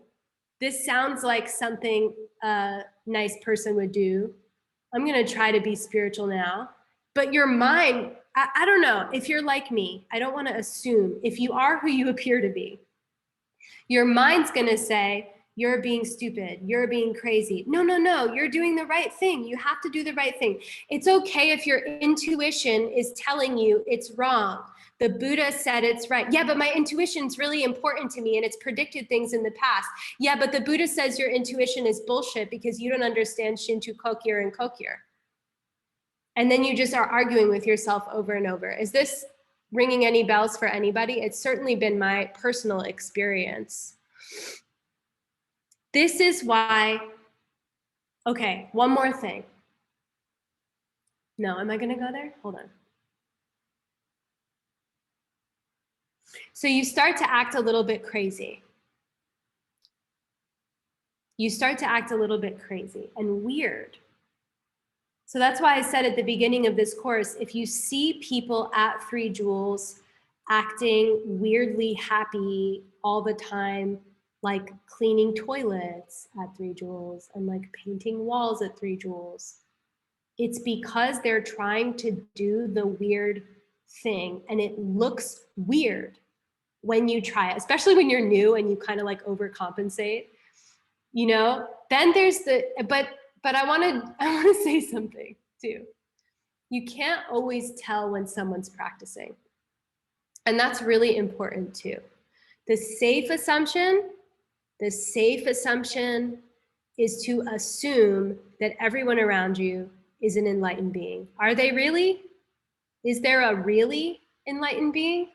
This sounds like something a nice person would do. I'm gonna try to be spiritual now. But your mind, I don't know, if you're like me, I don't wanna assume, if you are who you appear to be, your mind's gonna say, you're being stupid, you're being crazy. No, you're doing the right thing. You have to do the right thing. It's okay if your intuition is telling you it's wrong. The Buddha said it's right. Yeah, but my intuition's really important to me and it's predicted things in the past. Yeah, but the Buddha says your intuition is bullshit because you don't understand Shinto Kokyo and Kokyo. And then you just are arguing with yourself over and over. Is this ringing any bells for anybody? It's certainly been my personal experience. This is why, okay, one more thing. No, am I gonna go there? Hold on. So you start to act a little bit crazy. you start to act a little bit crazy and weird. So that's why I said at the beginning of this course, if you see people at 3 Jewels acting weirdly happy all the time, like cleaning toilets at 3 Jewels and like painting walls at 3 Jewels, it's because they're trying to do the weird thing and it looks weird when you try it, especially when you're new and you kind of like overcompensate, you know. Then there's the, but I want to say something too. You can't always tell when someone's practicing. And that's really important too. The safe assumption is to assume that everyone around you is an enlightened being. Are they really? Is there a really enlightened being?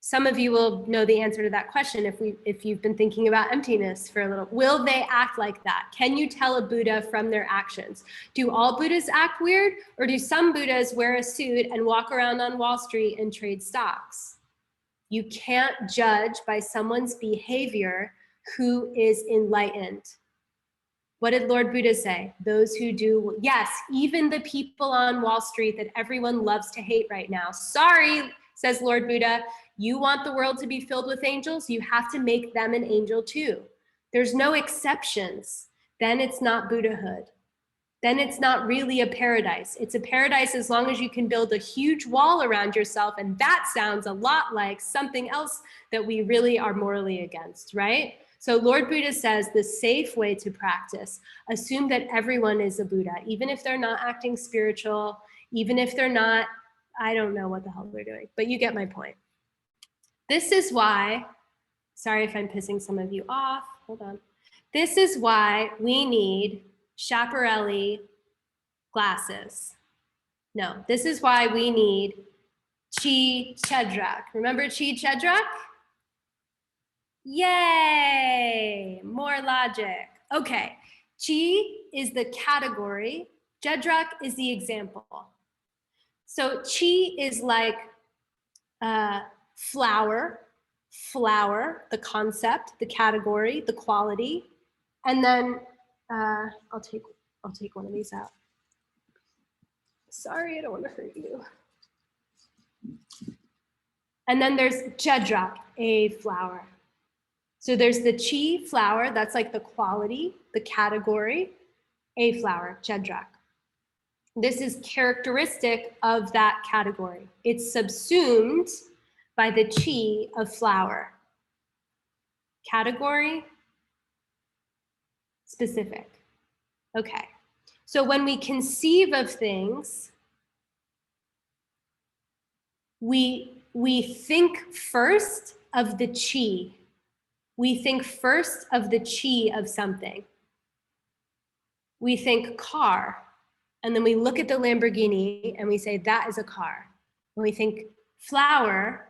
Some of you will know the answer to that question if you've been thinking about emptiness for a little. Will they act like that? Can you tell a Buddha from their actions? Do all Buddhas act weird, or do some Buddhas wear a suit and walk around on Wall Street and trade stocks? You can't judge by someone's behavior who is enlightened. What did Lord Buddha say? Those who do, yes, even the people on Wall Street that everyone loves to hate right now. Sorry, says Lord Buddha, you want the world to be filled with angels? You have to make them an angel too. There's no exceptions. Then it's not Buddhahood. Then it's not really a paradise. It's a paradise as long as you can build a huge wall around yourself, and that sounds a lot like something else that we really are morally against, right? So Lord Buddha says the safe way to practice, assume that everyone is a Buddha, even if they're not acting spiritual, even if they're not, I don't know what the hell they're doing, but you get my point. This is why, sorry if I'm pissing some of you off, hold on. This is why we need Schiaparelli glasses. No, this is why we need Chi Chedrak. Remember Chi Chedrak? Yay, more logic. Okay, Chi is the category, Chedrak is the example. So Chi is like flower, the concept, the category, the quality, and then I'll take one of these out. Sorry, I don't want to hurt you. And then there's Chedrak, a flower. So there's the Chi flower, that's like the quality, the category, a flower, Chedrak. This is characteristic of that category. It's subsumed by the Chi of flower. Category, specific. Okay, so when we conceive of things, we think first of the Chi. We think first of the Chi of something. We think car, and then we look at the Lamborghini and we say, that is a car. And we think flower,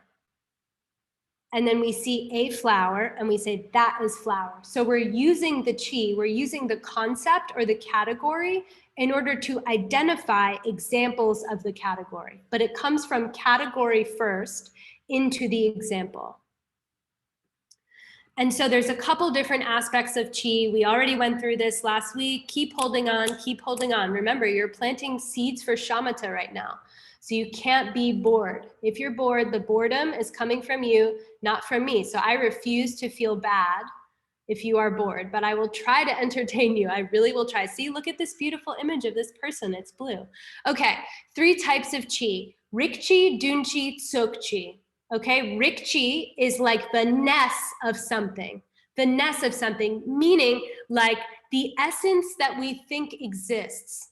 and then we see a flower and we say, that is flower. So we're using the Chi, we're using the concept or the category in order to identify examples of the category. But it comes from category first into the example. And so there's a couple different aspects of Chi. We already went through this last week. Keep holding on, keep holding on. Remember, you're planting seeds for shamatha right now. So you can't be bored. If you're bored, the boredom is coming from you, not from me. So I refuse to feel bad if you are bored, but I will try to entertain you. I really will try. See, look at this beautiful image of this person. It's blue. Okay, 3 types of Chi. Rikchi, Dunchi, Tsokchi. Okay, Rikchi is like the ness of something. The ness of something, meaning like the essence that we think exists.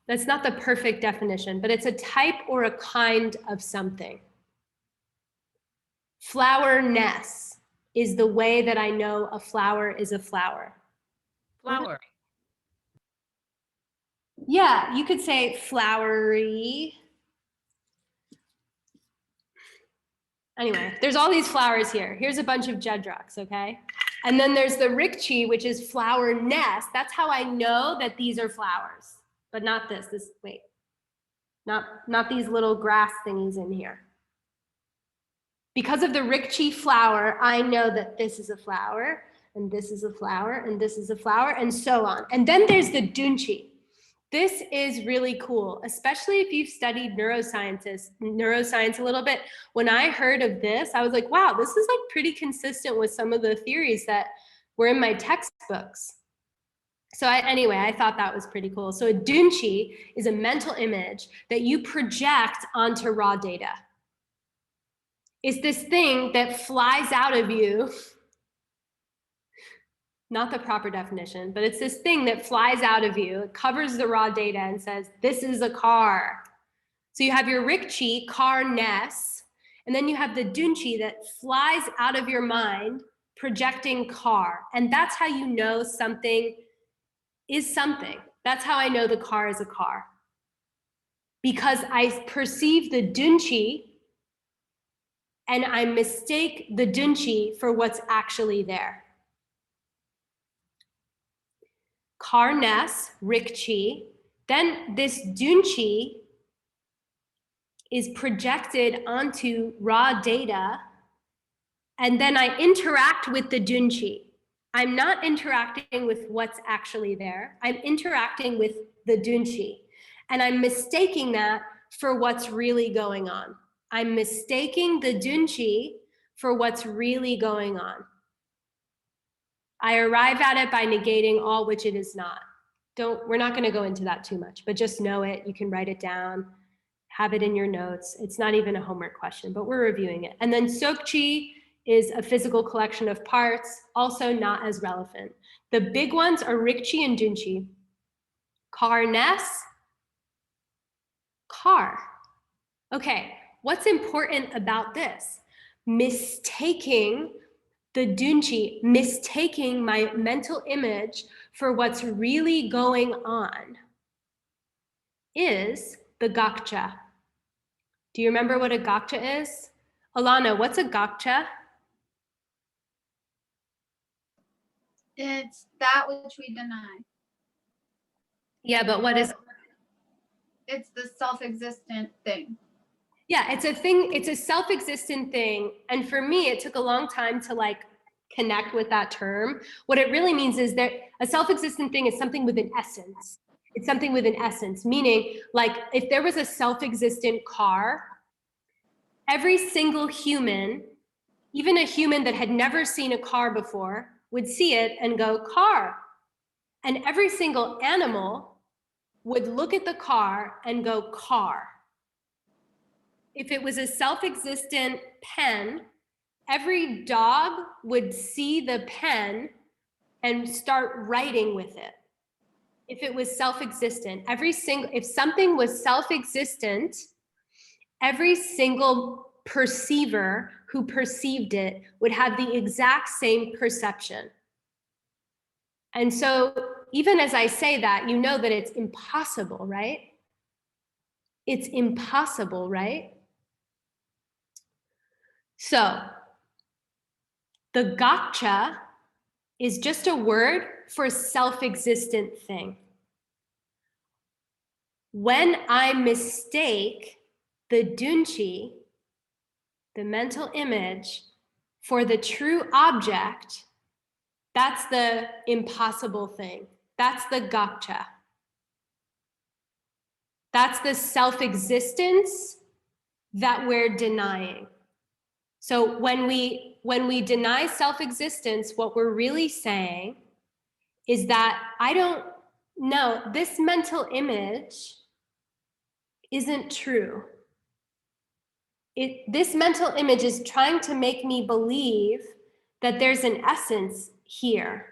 That's not the perfect definition, but it's a type or a kind of something. Flowerness is the way that I know a flower is a flower. Flower. Yeah, you could say flowery. Anyway, there's all these flowers here. Here's a bunch of Chedraks, okay? And then there's the Rikchi, which is flowerness. That's how I know that these are flowers, but not this, wait. Not these little grass thingies in here. Because of the Rikchi flower, I know that this is a flower, and this is a flower, and this is a flower, and so on. And then there's the Dunchi. This is really cool, especially if you've studied neuroscience a little bit. When I heard of this, I was like, wow, this is like pretty consistent with some of the theories that were in my textbooks. So anyway, I thought that was pretty cool. So a Dunchi is a mental image that you project onto raw data. It's this thing that flies out of you, not the proper definition, but it's this thing that flies out of you, it covers the raw data and says, this is a car. So you have your Rikchi, car-ness, and then you have the Dunchi that flies out of your mind, projecting car. And that's how you know something is something. That's how I know the car is a car. Because I perceive the Dunchi and I mistake the Dunchi for what's actually there. Car-ness, Rikchi, then this Dunchi is projected onto raw data, and then I interact with the Dunchi. I'm not interacting with what's actually there. I'm interacting with the Dunchi, and I'm mistaking that for what's really going on. I'm mistaking the Dunchi for what's really going on. I arrive at it by negating all which it is not. We're not going to go into that too much, but just know it. You can write it down, have it in your notes. It's not even a homework question, but we're reviewing it. And then Sokchi is a physical collection of parts, also not as relevant. The big ones are Rikchi and Dunchi. Car-ness, car. Okay, what's important about this? Mistaking the Dunchi, mistaking my mental image for what's really going on is the Gakcha. Do you remember what a Gakcha is? Alana, what's a Gakcha? It's that which we deny. Yeah, but what is? It's the self-existent thing. Yeah, it's a thing, it's a self-existent thing. And for me, it took a long time to like connect with that term. What it really means is that a self-existent thing is something with an essence. It's something with an essence, meaning like if there was a self-existent car, every single human, even a human that had never seen a car before, would see it and go, car. And every single animal would look at the car and go, car. If it was a self-existent pen, every dog would see the pen and start writing with it. If it was self-existent, if something was self-existent, every single perceiver who perceived it would have the exact same perception. And so even as I say that, you know that it's impossible, right? It's impossible, right? So the Gakcha is just a word for self-existent thing. When I mistake the Dunchi, the mental image, for the true object, that's the impossible thing. That's the Gakcha. That's the self-existence that we're denying. So when we deny self-existence, what we're really saying is that I don't know, this mental image isn't true. This mental image is trying to make me believe that there's an essence here,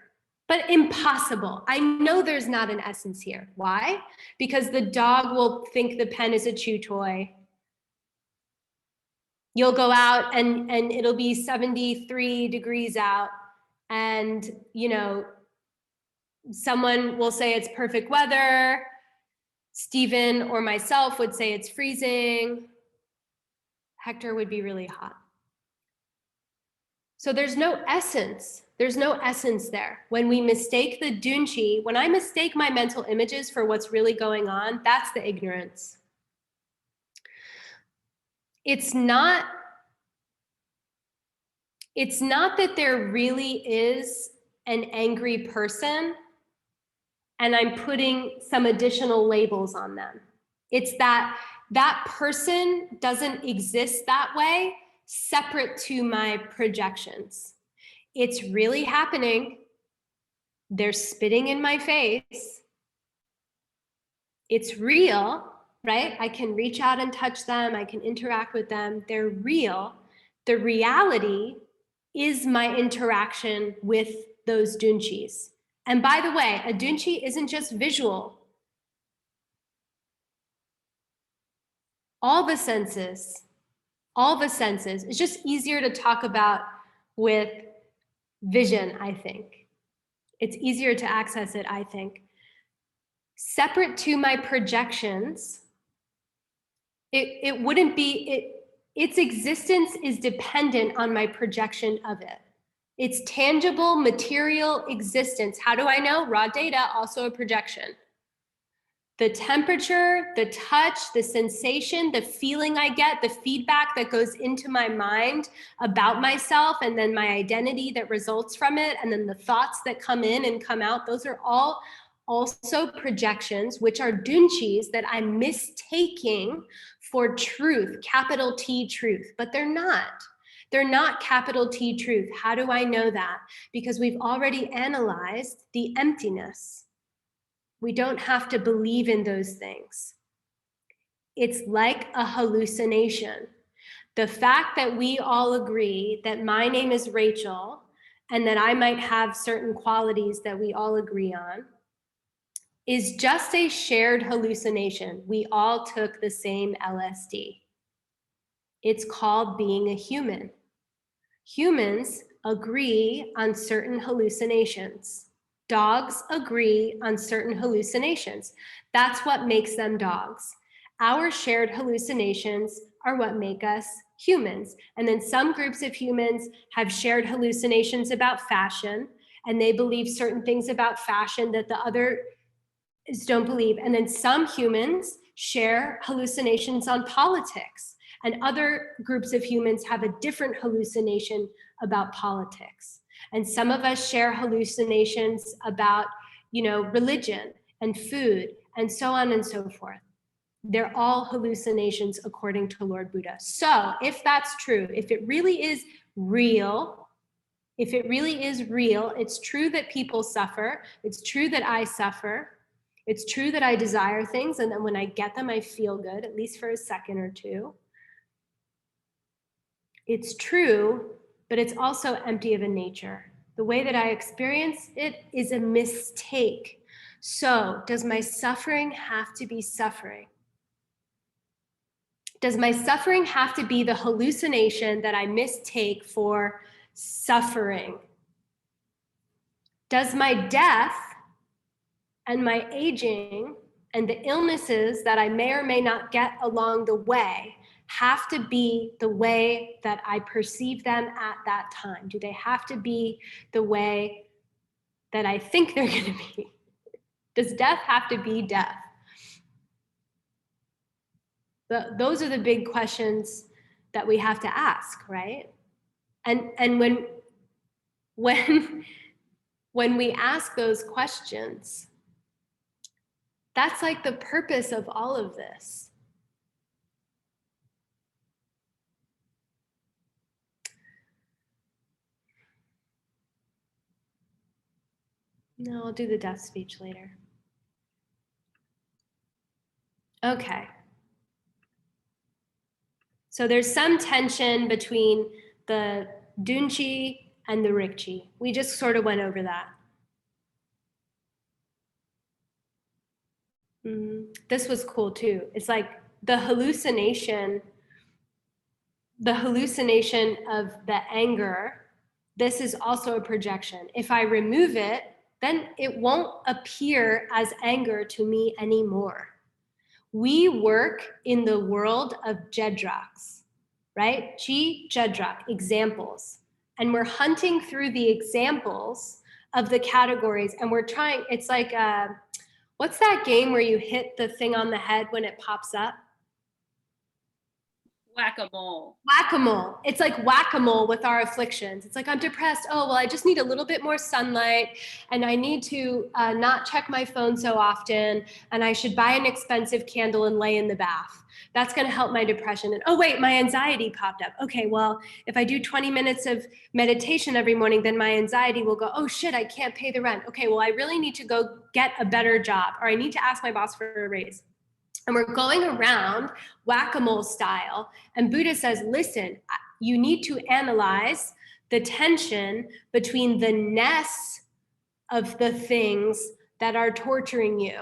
but impossible. I know there's not an essence here. Why? Because the dog will think the pen is a chew toy. You'll go out and it'll be 73 degrees out, and you know, someone will say it's perfect weather. Stephen or myself would say it's freezing. Hector would be really hot. So there's no essence. There's no essence there. When we mistake the Dunchi, when I mistake my mental images for what's really going on, that's the ignorance. it's not that there really is an angry person and I'm putting some additional labels on them. It's that that person doesn't exist that way, separate to my projections. It's really happening. They're spitting in my face. It's real, right? I can reach out and touch them. I can interact with them. They're real. The reality is my interaction with those dunchis. And by the way, a dunchi isn't just visual. All the senses. It's just easier to talk about with vision, I think. It's easier to access it, I think. Separate to my projections, it wouldn't be, its existence is dependent on my projection of it. Its tangible material existence. How do I know? Raw data, also a projection. The temperature, the touch, the sensation, the feeling I get, the feedback that goes into my mind about myself, and then my identity that results from it, and then the thoughts that come in and come out, those are all also projections, which are dunchis that I'm mistaking for truth, capital T truth, but they're not. They're not capital T truth. How do I know that? Because we've already analyzed the emptiness. We don't have to believe in those things. It's like a hallucination. The fact that we all agree that my name is Rachel and that I might have certain qualities that we all agree on is just a shared hallucination. We all took the same LSD. It's called being a human. Humans agree on certain hallucinations. Dogs agree on certain hallucinations. That's what makes them dogs. Our shared hallucinations are what make us humans. And then some groups of humans have shared hallucinations about fashion, and they believe certain things about fashion that the others don't believe. And then some humans share hallucinations on politics, and other groups of humans have a different hallucination about politics. And some of us share hallucinations about, religion and food and so on and so forth. They're all hallucinations according to Lord Buddha. So if that's true, if it really is real, it's true that people suffer. It's true that I suffer. It's true that I desire things, and then when I get them, I feel good, at least for a second or two. It's true, but it's also empty of a nature. The way that I experience it is a mistake. So, does my suffering have to be suffering? Does my suffering have to be the hallucination that I mistake for suffering? Does my death and my aging and the illnesses that I may or may not get along the way have to be the way that I perceive them at that time? Do they have to be the way that I think they're going to be? Does death have to be death? Those are the big questions that we have to ask, right? And when we ask those questions, that's like the purpose of all of this. No, I'll do the death speech later. Okay. So there's some tension between the Dunchi and the Rikchi. We just sort of went over that. This was cool too. It's like the hallucination of the anger. This is also a projection. If I remove it, then it won't appear as anger to me anymore. We work in the world of Jedraks, right? Jedrak, examples. And we're hunting through the examples of the categories, and we're trying, it's like, what's that game where you hit the thing on the head when it pops up? Whack-a-mole. Whack-a-mole. It's like whack-a-mole with our afflictions. It's like, I'm depressed. Oh, well, I just need a little bit more sunlight, and I need to not check my phone so often, and I should buy an expensive candle and lay in the bath. That's going to help my depression. And oh, wait, my anxiety popped up. Okay, well, if I do 20 minutes of meditation every morning, then my anxiety will go, oh shit, I can't pay the rent. Okay, well, I really need to go get a better job, or I need to ask my boss for a raise. And we're going around whack-a-mole style. And Buddha says, listen, you need to analyze the tension between the ness of the things that are torturing you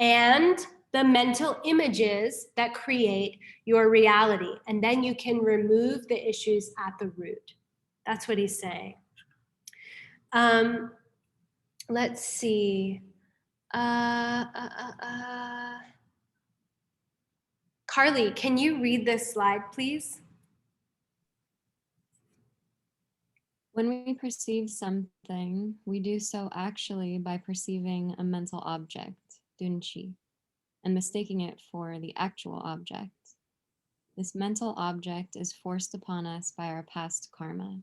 and the mental images that create your reality. And then you can remove the issues at the root. That's what he's saying. Let's see. Carly, can you read this slide, please? When we perceive something, we do so actually by perceiving a mental object, dunchi, and mistaking it for the actual object. This mental object is forced upon us by our past karma.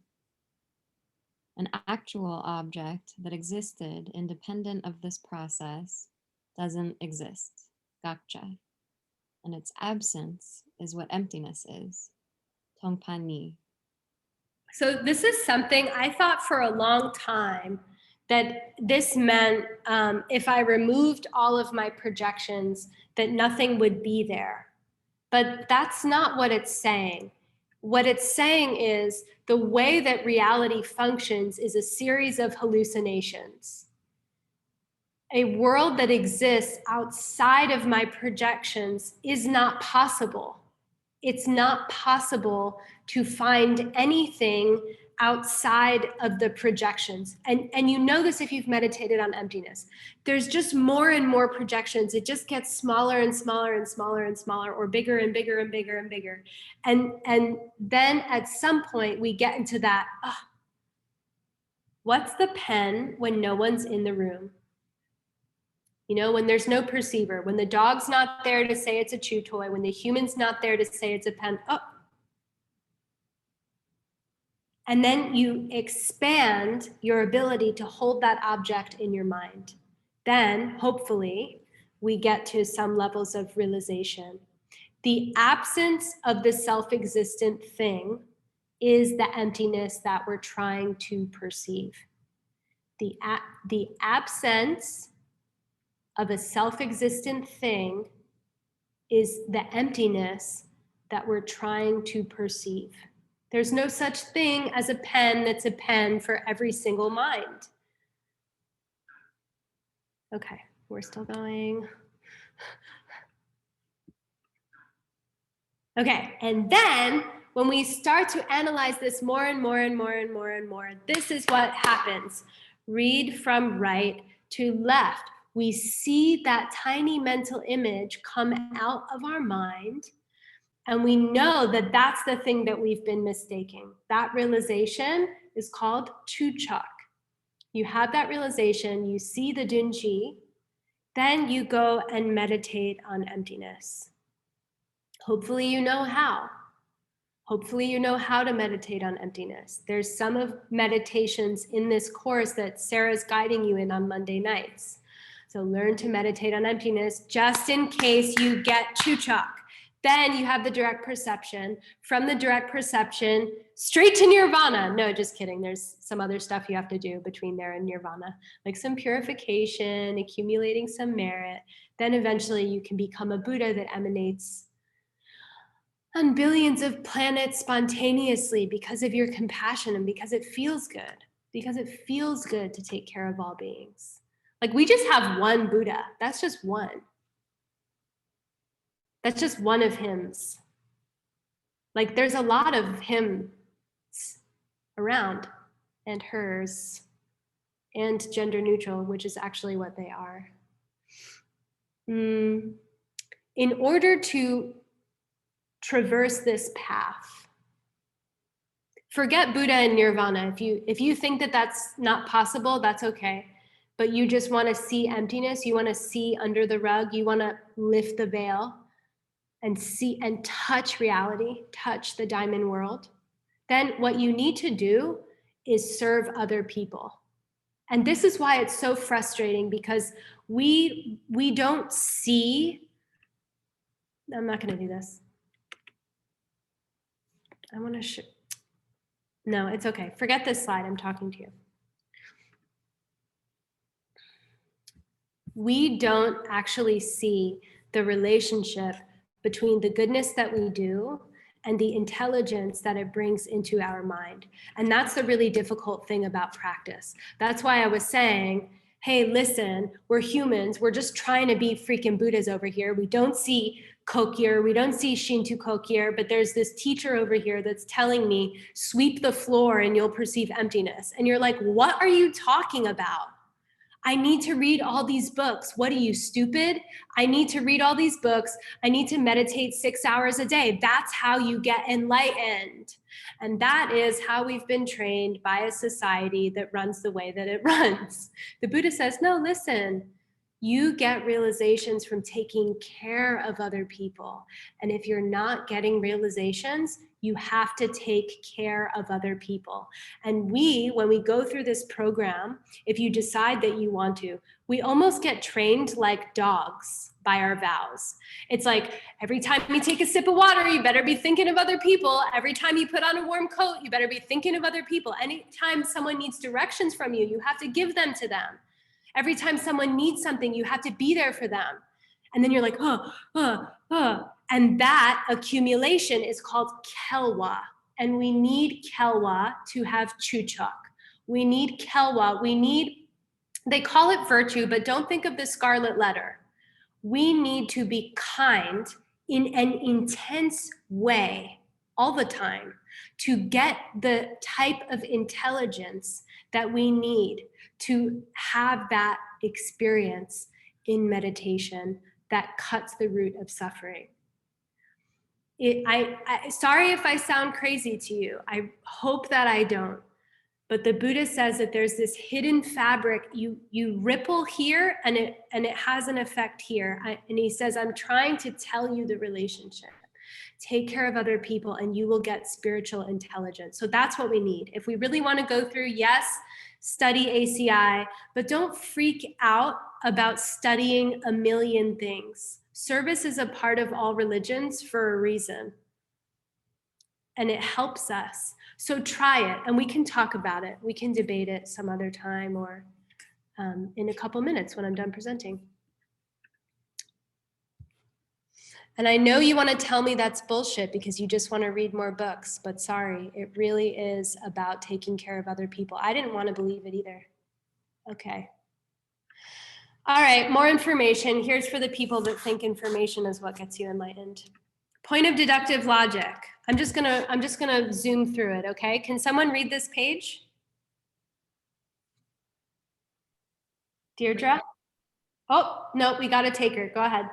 An actual object that existed independent of this process doesn't exist, gakcha. And its absence is what emptiness is, tongpani. So this is something I thought for a long time that this meant if I removed all of my projections, that nothing would be there. But that's not what it's saying. What it's saying is the way that reality functions is a series of hallucinations. A world that exists outside of my projections is not possible. It's not possible to find anything outside of the projections. And you know this if you've meditated on emptiness. There's just more and more projections. It just gets smaller and smaller and smaller and smaller, or bigger and bigger and bigger and bigger. And then at some point we get into that, what's the pen when no one's in the room? You know, when there's no perceiver, when the dog's not there to say it's a chew toy, when the human's not there to say it's a pen, And then you expand your ability to hold that object in your mind. Then, hopefully, we get to some levels of realization. The absence of the self-existent thing is the emptiness that we're trying to perceive. The absence of a self-existent thing is the emptiness that we're trying to perceive. There's no such thing as a pen that's a pen for every single mind. Okay, we're still going. Okay, and then when we start to analyze this more and more and more and more and more, this is what happens. Read from right to left. We see that tiny mental image come out of our mind, and we know that that's the thing that we've been mistaking. That realization is called chuchak. You have that realization, you see the dunchi, then you go and meditate on emptiness. Hopefully you know how. Hopefully you know how to meditate on emptiness. There's some of meditations in this course that Sarah's guiding you in on Monday nights. So learn to meditate on emptiness just in case you get chuchak. Then you have the direct perception. From the direct perception, straight to nirvana. No, just kidding. There's some other stuff you have to do between there and nirvana, like some purification, accumulating some merit. Then eventually you can become a Buddha that emanates on billions of planets spontaneously because of your compassion and because it feels good. Because it feels good to take care of all beings. Like we just have one Buddha. That's just one. That's just one of hymns. Like there's a lot of hymns around, and hers, and gender neutral, which is actually what they are. In order to traverse this path, forget Buddha and nirvana. If you think that that's not possible, that's okay. But you just want to see emptiness, you want to see under the rug, you want to lift the veil. and see and touch reality, touch the diamond world, then what you need to do is serve other people. And this is why it's so frustrating, because we don't see, I'm not going to do this. I want to show. No, it's okay. Forget this slide. I'm talking to you. We don't actually see the relationship between the goodness that we do and the intelligence that it brings into our mind. And that's the really difficult thing about practice. That's why I was saying, hey, listen, we're humans. We're just trying to be freaking Buddhas over here. We don't see Kokir, we don't see Shinto Kokir, but there's this teacher over here that's telling me, sweep the floor and you'll perceive emptiness. And you're like, what are you talking about? I need to read all these books. What are you, stupid? I need to read all these books. I need to meditate 6 hours a day. That's how you get enlightened. And that is how we've been trained by a society that runs the way that it runs. The Buddha says, no, listen, you get realizations from taking care of other people. And if you're not getting realizations, you have to take care of other people. And when we go through this program, if you decide that you want to, we almost get trained like dogs by our vows. It's like, every time you take a sip of water, you better be thinking of other people. Every time you put on a warm coat, you better be thinking of other people. Anytime someone needs directions from you, you have to give them to them. Every time someone needs something, you have to be there for them. And then you're like, And that accumulation is called kelwa. And we need kelwa to have chuchak. We need kelwa. They call it virtue, but don't think of the scarlet letter. We need to be kind in an intense way all the time to get the type of intelligence that we need to have that experience in meditation that cuts the root of suffering. Sorry if I sound crazy to you. I hope that I don't. But the Buddha says that there's this hidden fabric. You ripple here and it has an effect here. And he says, I'm trying to tell you the relationship. Take care of other people and you will get spiritual intelligence. So that's what we need. If we really want to go through, yes, study ACI, but don't freak out about studying a million things. Service is a part of all religions for a reason. And it helps us. So try it and we can talk about it. We can debate it some other time or in a couple minutes when I'm done presenting. And I know you want to tell me that's bullshit because you just want to read more books, but sorry, it really is about taking care of other people. I didn't want to believe it either. Okay. All right, more information. Here's for the people that think information is what gets you enlightened. Point of deductive logic. I'm just gonna zoom through it, okay? Can someone read this page? Deirdre? Oh, no, we got a taker. Go ahead.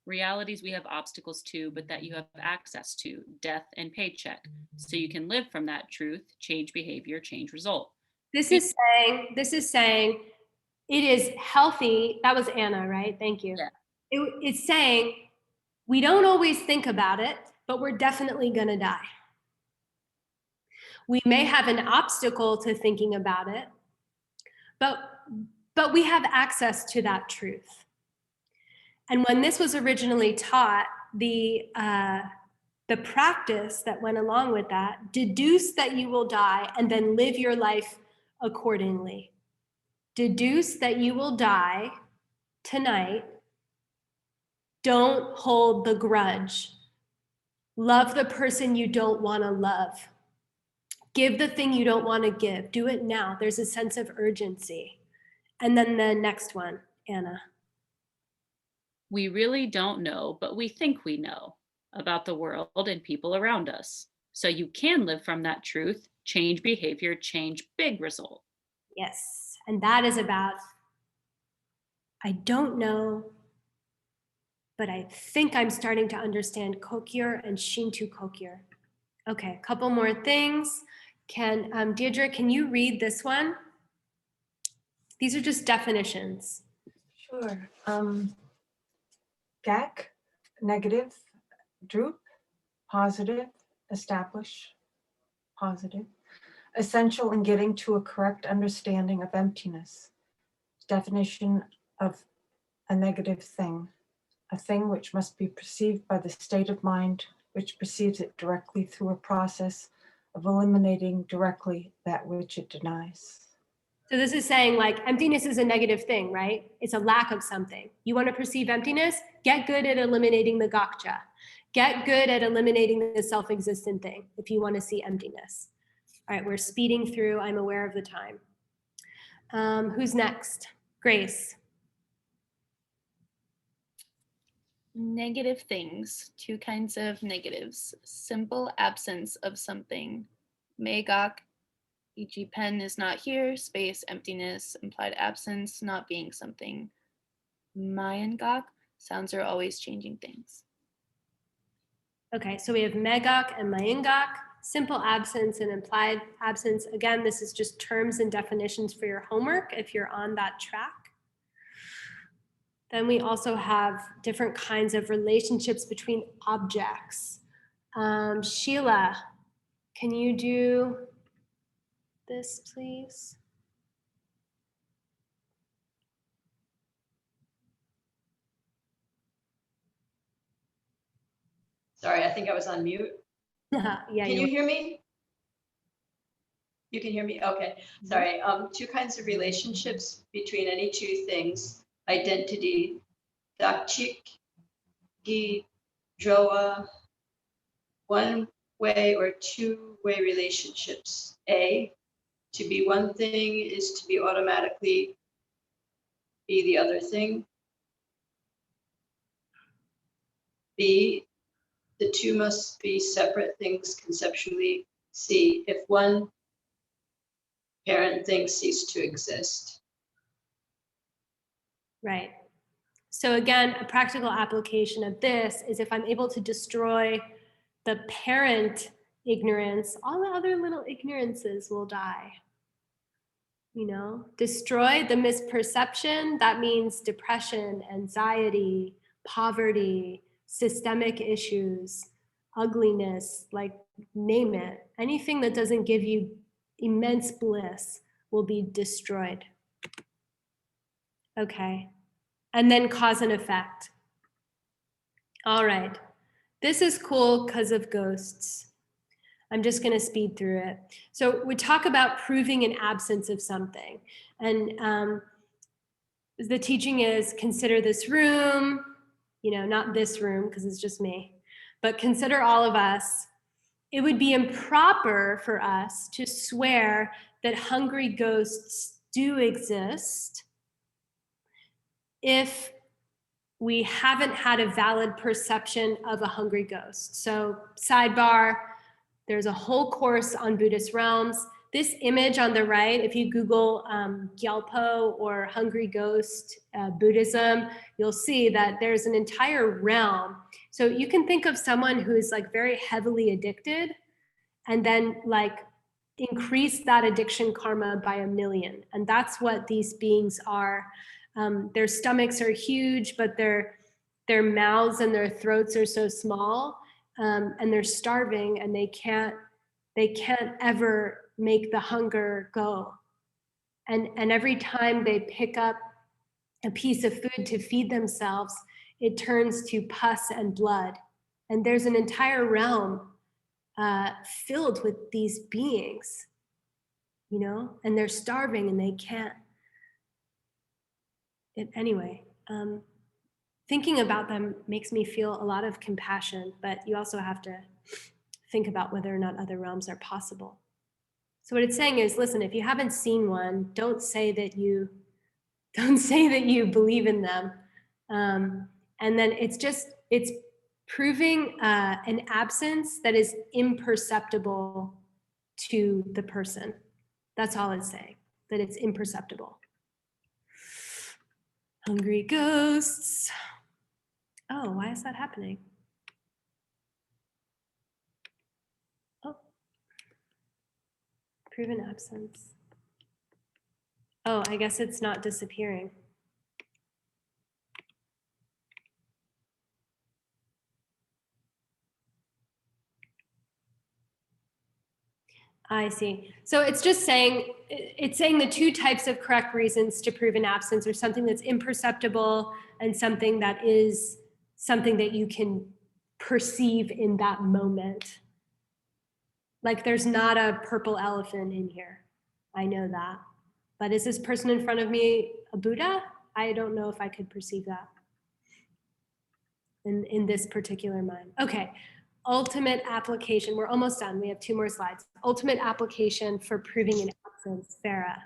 Realities we have obstacles to, but that you have access to, death and paycheck. So you can live from that truth, change behavior, change result. This is saying it is healthy. That was Anna, right? Thank you. Yeah. It's saying we don't always think about it, but we're definitely gonna die. We may have an obstacle to thinking about it, but we have access to that truth. And when this was originally taught, the practice that went along with that, deduce that you will die and then live your life accordingly. Deduce that you will die tonight. Don't hold the grudge. Love the person you don't want to love. Give the thing you don't want to give. Do it now. There's a sense of urgency. And then the next one, Anna. We really don't know, but we think we know about the world and people around us. So you can live from that truth, change behavior, change big result. Yes, and that is about, I don't know, but I think I'm starting to understand Kokir and Shinto Kokir. Okay, a couple more things. Deirdre, can you read this one? These are just definitions. Sure. Gak, negative, droop, positive, establish, positive, essential in getting to a correct understanding of emptiness. Definition of a negative thing, a thing which must be perceived by the state of mind which perceives it directly through a process of eliminating directly that which it denies. So this is saying like emptiness is a negative thing, right? It's a lack of something. You want to perceive emptiness? Get good at eliminating the gotcha. Get good at eliminating the self-existent thing if you want to see emptiness. All right, we're speeding through. I'm aware of the time. Who's next? Grace. Negative things, two kinds of negatives. Simple absence of something. Magok, e.g. pen is not here, space, emptiness, implied absence, not being something. Mayangok, sounds are always changing things. Okay, so we have Magok and Mayingok, simple absence and implied absence. Again, this is just terms and definitions for your homework if you're on that track. Then we also have different kinds of relationships between objects. Sheila, can you do this, please? Sorry, I think I was on mute. Yeah, Can you hear me? You can hear me? Okay, sorry. Two kinds of relationships between any two things. Identity, dakchik, gi, droa, one-way or two-way relationships. A, to be one thing is to be automatically be the other thing. B, the two must be separate things conceptually. C, if one parent things cease to exist. Right. So again, a practical application of this is if I'm able to destroy the parent ignorance, all the other little ignorances will die. You know, destroy the misperception, that means depression, anxiety, poverty, systemic issues, ugliness, like name it. Anything that doesn't give you immense bliss will be destroyed. Okay. And then cause and effect. All right. This is cool because of ghosts. I'm just going to speed through it. So we talk about proving an absence of something. And the teaching is consider this room, you know, not this room because it's just me, but consider all of us. It would be improper for us to swear that hungry ghosts do exist if we haven't had a valid perception of a hungry ghost. So sidebar, there's a whole course on Buddhist Realms. This image on the right, if you Google Gyalpo or hungry ghost Buddhism, you'll see that there's an entire realm. So you can think of someone who is like very heavily addicted and then like increase that addiction karma by 1,000,000. And that's what these beings are. Their stomachs are huge, but their mouths and their throats are so small, and they're starving, and they can't ever make the hunger go. And every time they pick up a piece of food to feed themselves, it turns to pus and blood. And there's an entire realm filled with these beings, you know, and they're starving and they can't. Anyway, thinking about them makes me feel a lot of compassion, but you also have to think about whether or not other realms are possible. So what it's saying is, listen, if you haven't seen one, don't say that you believe in them. And then it's proving an absence that is imperceptible to the person. That's all it's saying, that it's imperceptible. Hungry ghosts. Oh, why is that happening? Oh, proven absence. Oh, I guess it's not disappearing. I see. So it's just saying, it's saying the two types of correct reasons to prove an absence are something that's imperceptible and something that is something that you can perceive in that moment. Like there's not a purple elephant in here. I know that. But is this person in front of me a Buddha? I don't know if I could perceive that in this particular mind. Okay. Ultimate application. We're almost done. We have 2 more slides. Ultimate application for proving an absence. Farah.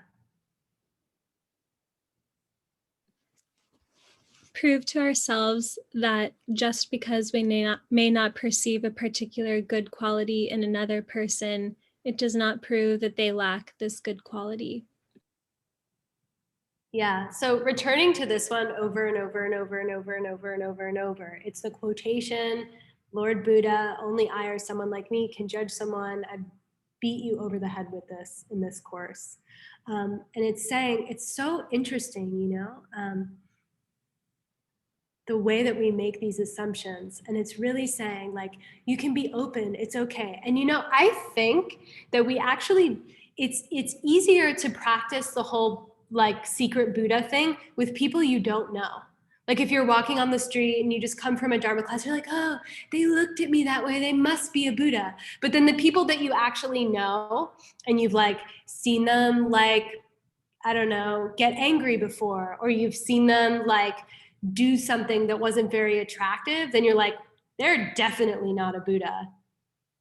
Prove to ourselves that just because we may not perceive a particular good quality in another person, it does not prove that they lack this good quality. Yeah, so returning to this one over and over and over and over and over and over and over. It's the quotation, Lord Buddha, only I or someone like me can judge someone. I beat you over the head with this in this course. And it's saying, it's so interesting, you know, the way that we make these assumptions. And it's really saying like, you can be open, it's okay. And you know, I think that we actually, it's easier to practice the whole like secret Buddha thing with people you don't know. Like if you're walking on the street and you just come from a Dharma class, you're like, oh, they looked at me that way, they must be a Buddha. But then the people that you actually know and you've like seen them like, I don't know, get angry before, or you've seen them like do something that wasn't very attractive, then you're like, they're definitely not a Buddha.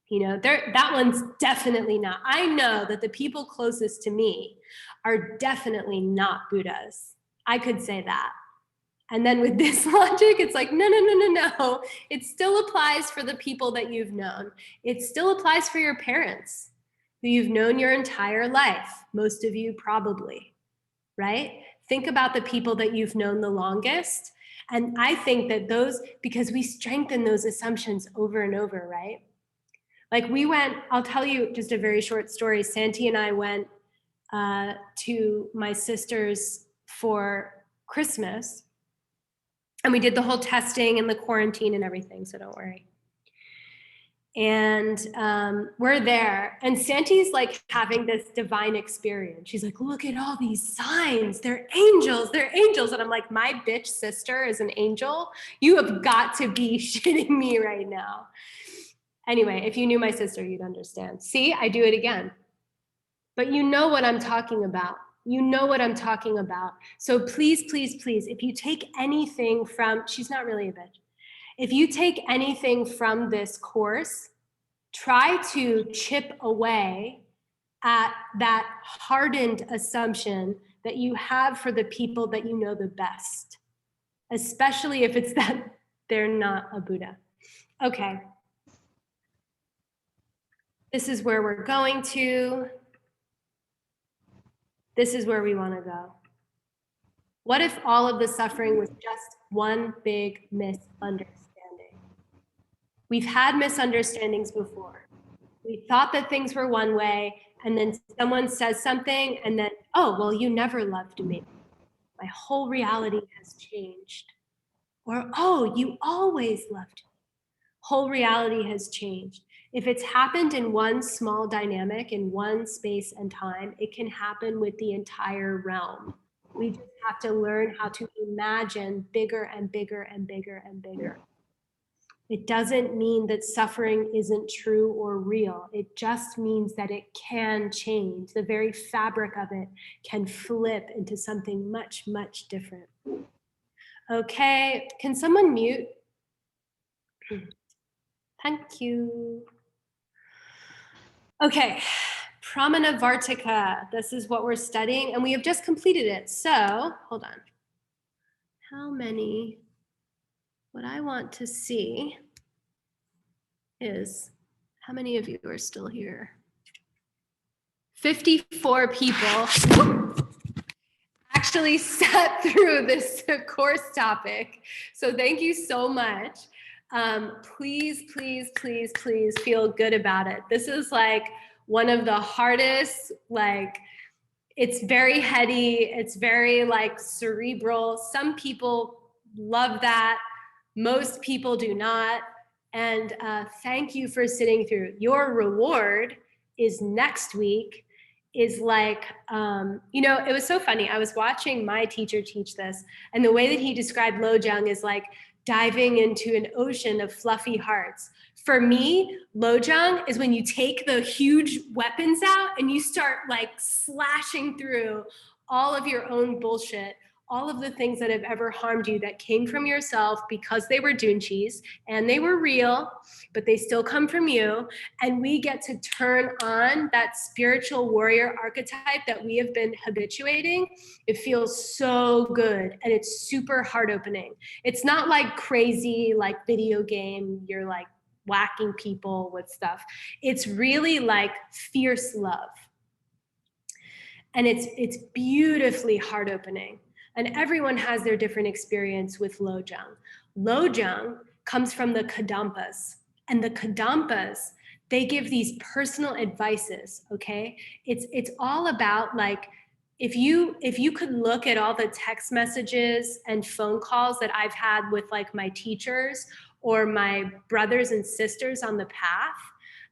You know, that one's definitely not. I know that the people closest to me are definitely not Buddhas. I could say that. And then with this logic, it's like, no. It still applies for the people that you've known. It still applies for your parents who you've known your entire life, most of you probably, right? Think about the people that you've known the longest. And I think that those, because we strengthen those assumptions over and over, right? Like we went, I'll tell you just a very short story. Santi and I went to my sister's for Christmas, and we did the whole testing and the quarantine and everything, so don't worry. And we're there, and Santi's like having this divine experience. She's like, look at all these signs, they're angels, they're angels. And I'm like, my bitch sister is an angel? You have got to be shitting me right now. Anyway, if you knew my sister, you'd understand. See, I do it again. But you know what I'm talking about. You know what I'm talking about. So please, please, please, if you take anything from, she's not really a bitch. If you take anything from this course, try to chip away at that hardened assumption that you have for the people that you know the best, especially if it's that they're not a Buddha. Okay. This is where we're going to. This is where we want to go. What if all of the suffering was just one big misunderstanding? We've had misunderstandings before. We thought that things were one way, and then someone says something, and then, oh, well, you never loved me. My whole reality has changed. Or, oh, you always loved me. Whole reality has changed. If it's happened in one small dynamic, in one space and time, it can happen with the entire realm. We just have to learn how to imagine bigger and bigger and bigger and bigger. It doesn't mean that suffering isn't true or real. It just means that it can change. The very fabric of it can flip into something much, much different. Okay, can someone mute? Thank you. Okay, Pramanavartika. This is what we're studying, and we have just completed it. So, hold on. How many? What I want to see is how many of you are still here? 54 people actually sat through this course topic. So thank you so much. Please, please, please, please feel good about it. This is like one of the hardest, like, it's very heady. It's very like cerebral. Some people love that. Most people do not. And thank you for sitting through. Your reward is next week is like, it was so funny. I was watching my teacher teach this, and the way that he described Lojong is like diving into an ocean of fluffy hearts. For me, Lojong is when you take the huge weapons out and you start like slashing through all of your own bullshit, all of the things that have ever harmed you that came from yourself because they were Dunchis and they were real, but they still come from you. And we get to turn on that spiritual warrior archetype that we have been habituating. It feels so good and it's super heart opening. It's not like crazy, like video game, you're like whacking people with stuff. It's really like fierce love. And it's beautifully heart opening. And everyone has their different experience with Lojong. Lojong comes from the Kadampas. And the Kadampas, they give these personal advices, okay? It's all about like, if you could look at all the text messages and phone calls that I've had with like my teachers or my brothers and sisters on the path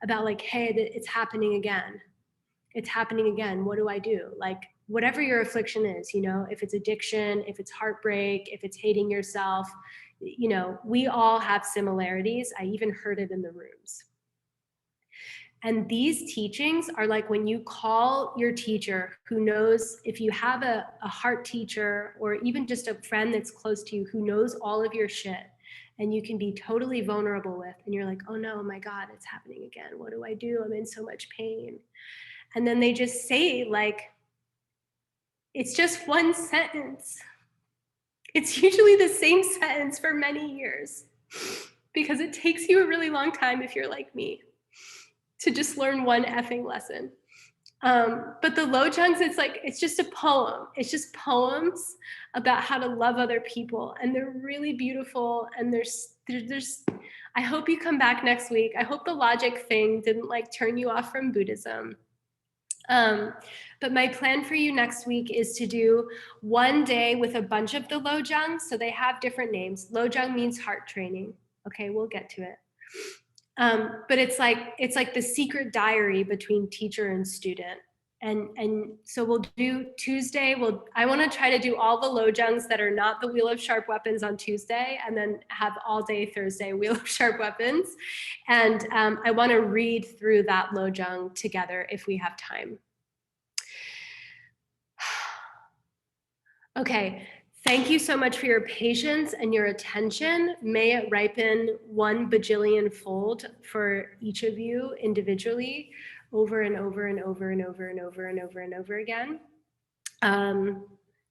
about like, hey, it's happening again. It's happening again. What do I do? Like, whatever your affliction is, if it's addiction, if it's heartbreak, if it's hating yourself, we all have similarities. I even heard it in the rooms. And these teachings are like when you call your teacher who knows, if you have a heart teacher or even just a friend that's close to you who knows all of your shit and you can be totally vulnerable with, and you're like, oh no, my God, it's happening again. What do I do? I'm in so much pain. And then they just say like, it's just one sentence. It's usually the same sentence for many years because it takes you a really long time, if you're like me, to just learn one effing lesson. But the Lojongs, it's just a poem. It's just poems about how to love other people. And they're really beautiful. And there's I hope you come back next week. I hope the logic thing didn't like turn you off from Buddhism. But my plan for you next week is to do one day with a bunch of the Lojongs. So they have different names. Lojong means heart training. Okay, we'll get to it. But it's like the secret diary between teacher and student. And so we'll do Tuesday. I want to try to do all the Lojongs that are not the Wheel of Sharp Weapons on Tuesday, and then have all day Thursday Wheel of Sharp Weapons. And I want to read through that Lojong together if we have time. Okay, thank you so much for your patience and your attention. May it ripen 1 bajillion fold for each of you individually, over and over and over and over and over and over and over again.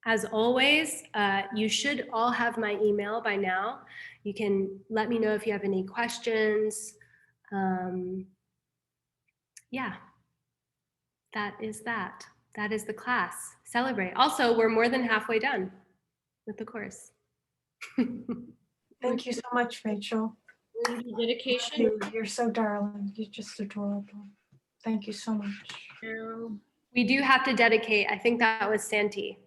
As always, you should all have my email by now. You can let me know if you have any questions. Yeah, that is that. That is the class. Celebrate. Also, we're more than halfway done with the course. Thank you so much, Rachel. Dedication. You're so darling. You're just adorable. Thank you so much. We do have to dedicate. I think that was Santi.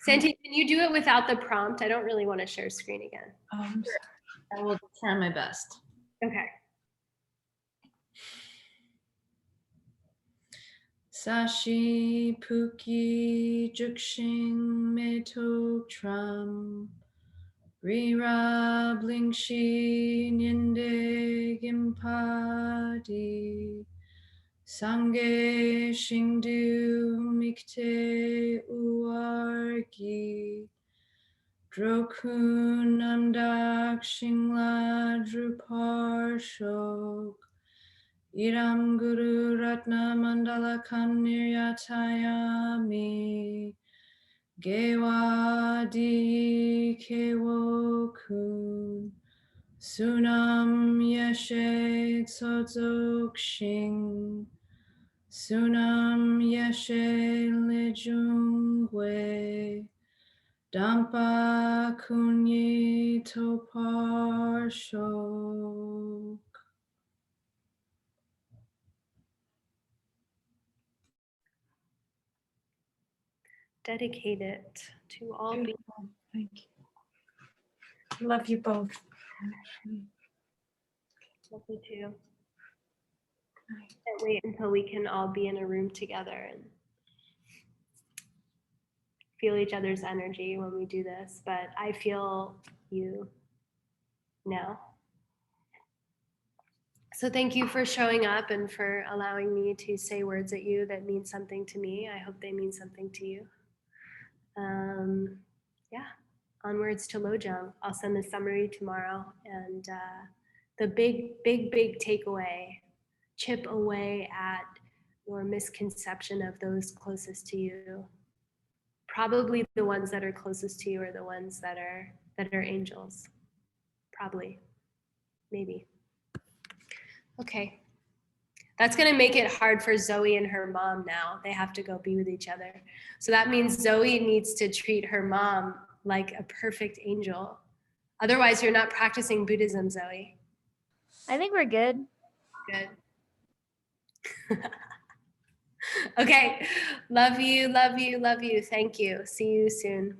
Santi, can you do it without the prompt? I don't really want to share screen again. I will try my best. Okay. Sashi Puki Jukshin Metok Tram Rira Blingshi Nyinde Gimpadi Sange Shingdu Mikte Uargi Drokun Namdak Shingla Drupar Shok Iram Guru Ratna Mandala Kanniryatayami Gewa Di Kewo Kun Sunam Yeshe Tsozok Shing Sunam Yeshe Lejungwe Dampa Kunyi Topar Shok. Dedicate it to all beings. Thank you. Love you both. Love you too. Can't wait until we can all be in a room together and feel each other's energy when we do this, but I feel you now. So thank you for showing up and for allowing me to say words at you that mean something to me. I hope they mean something to you. Yeah, onwards to Lojong. I'll send the summary tomorrow. And the big takeaway, chip away at your misconception of those closest to you. Probably the ones that are closest to you are the ones that are angels. Probably, maybe. Okay. That's going to make it hard for Zoe and her mom now. They have to go be with each other. So that means Zoe needs to treat her mom like a perfect angel. Otherwise, you're not practicing Buddhism, Zoe. I think we're good. Good. Okay. Love you, love you, love you. Thank you. See you soon.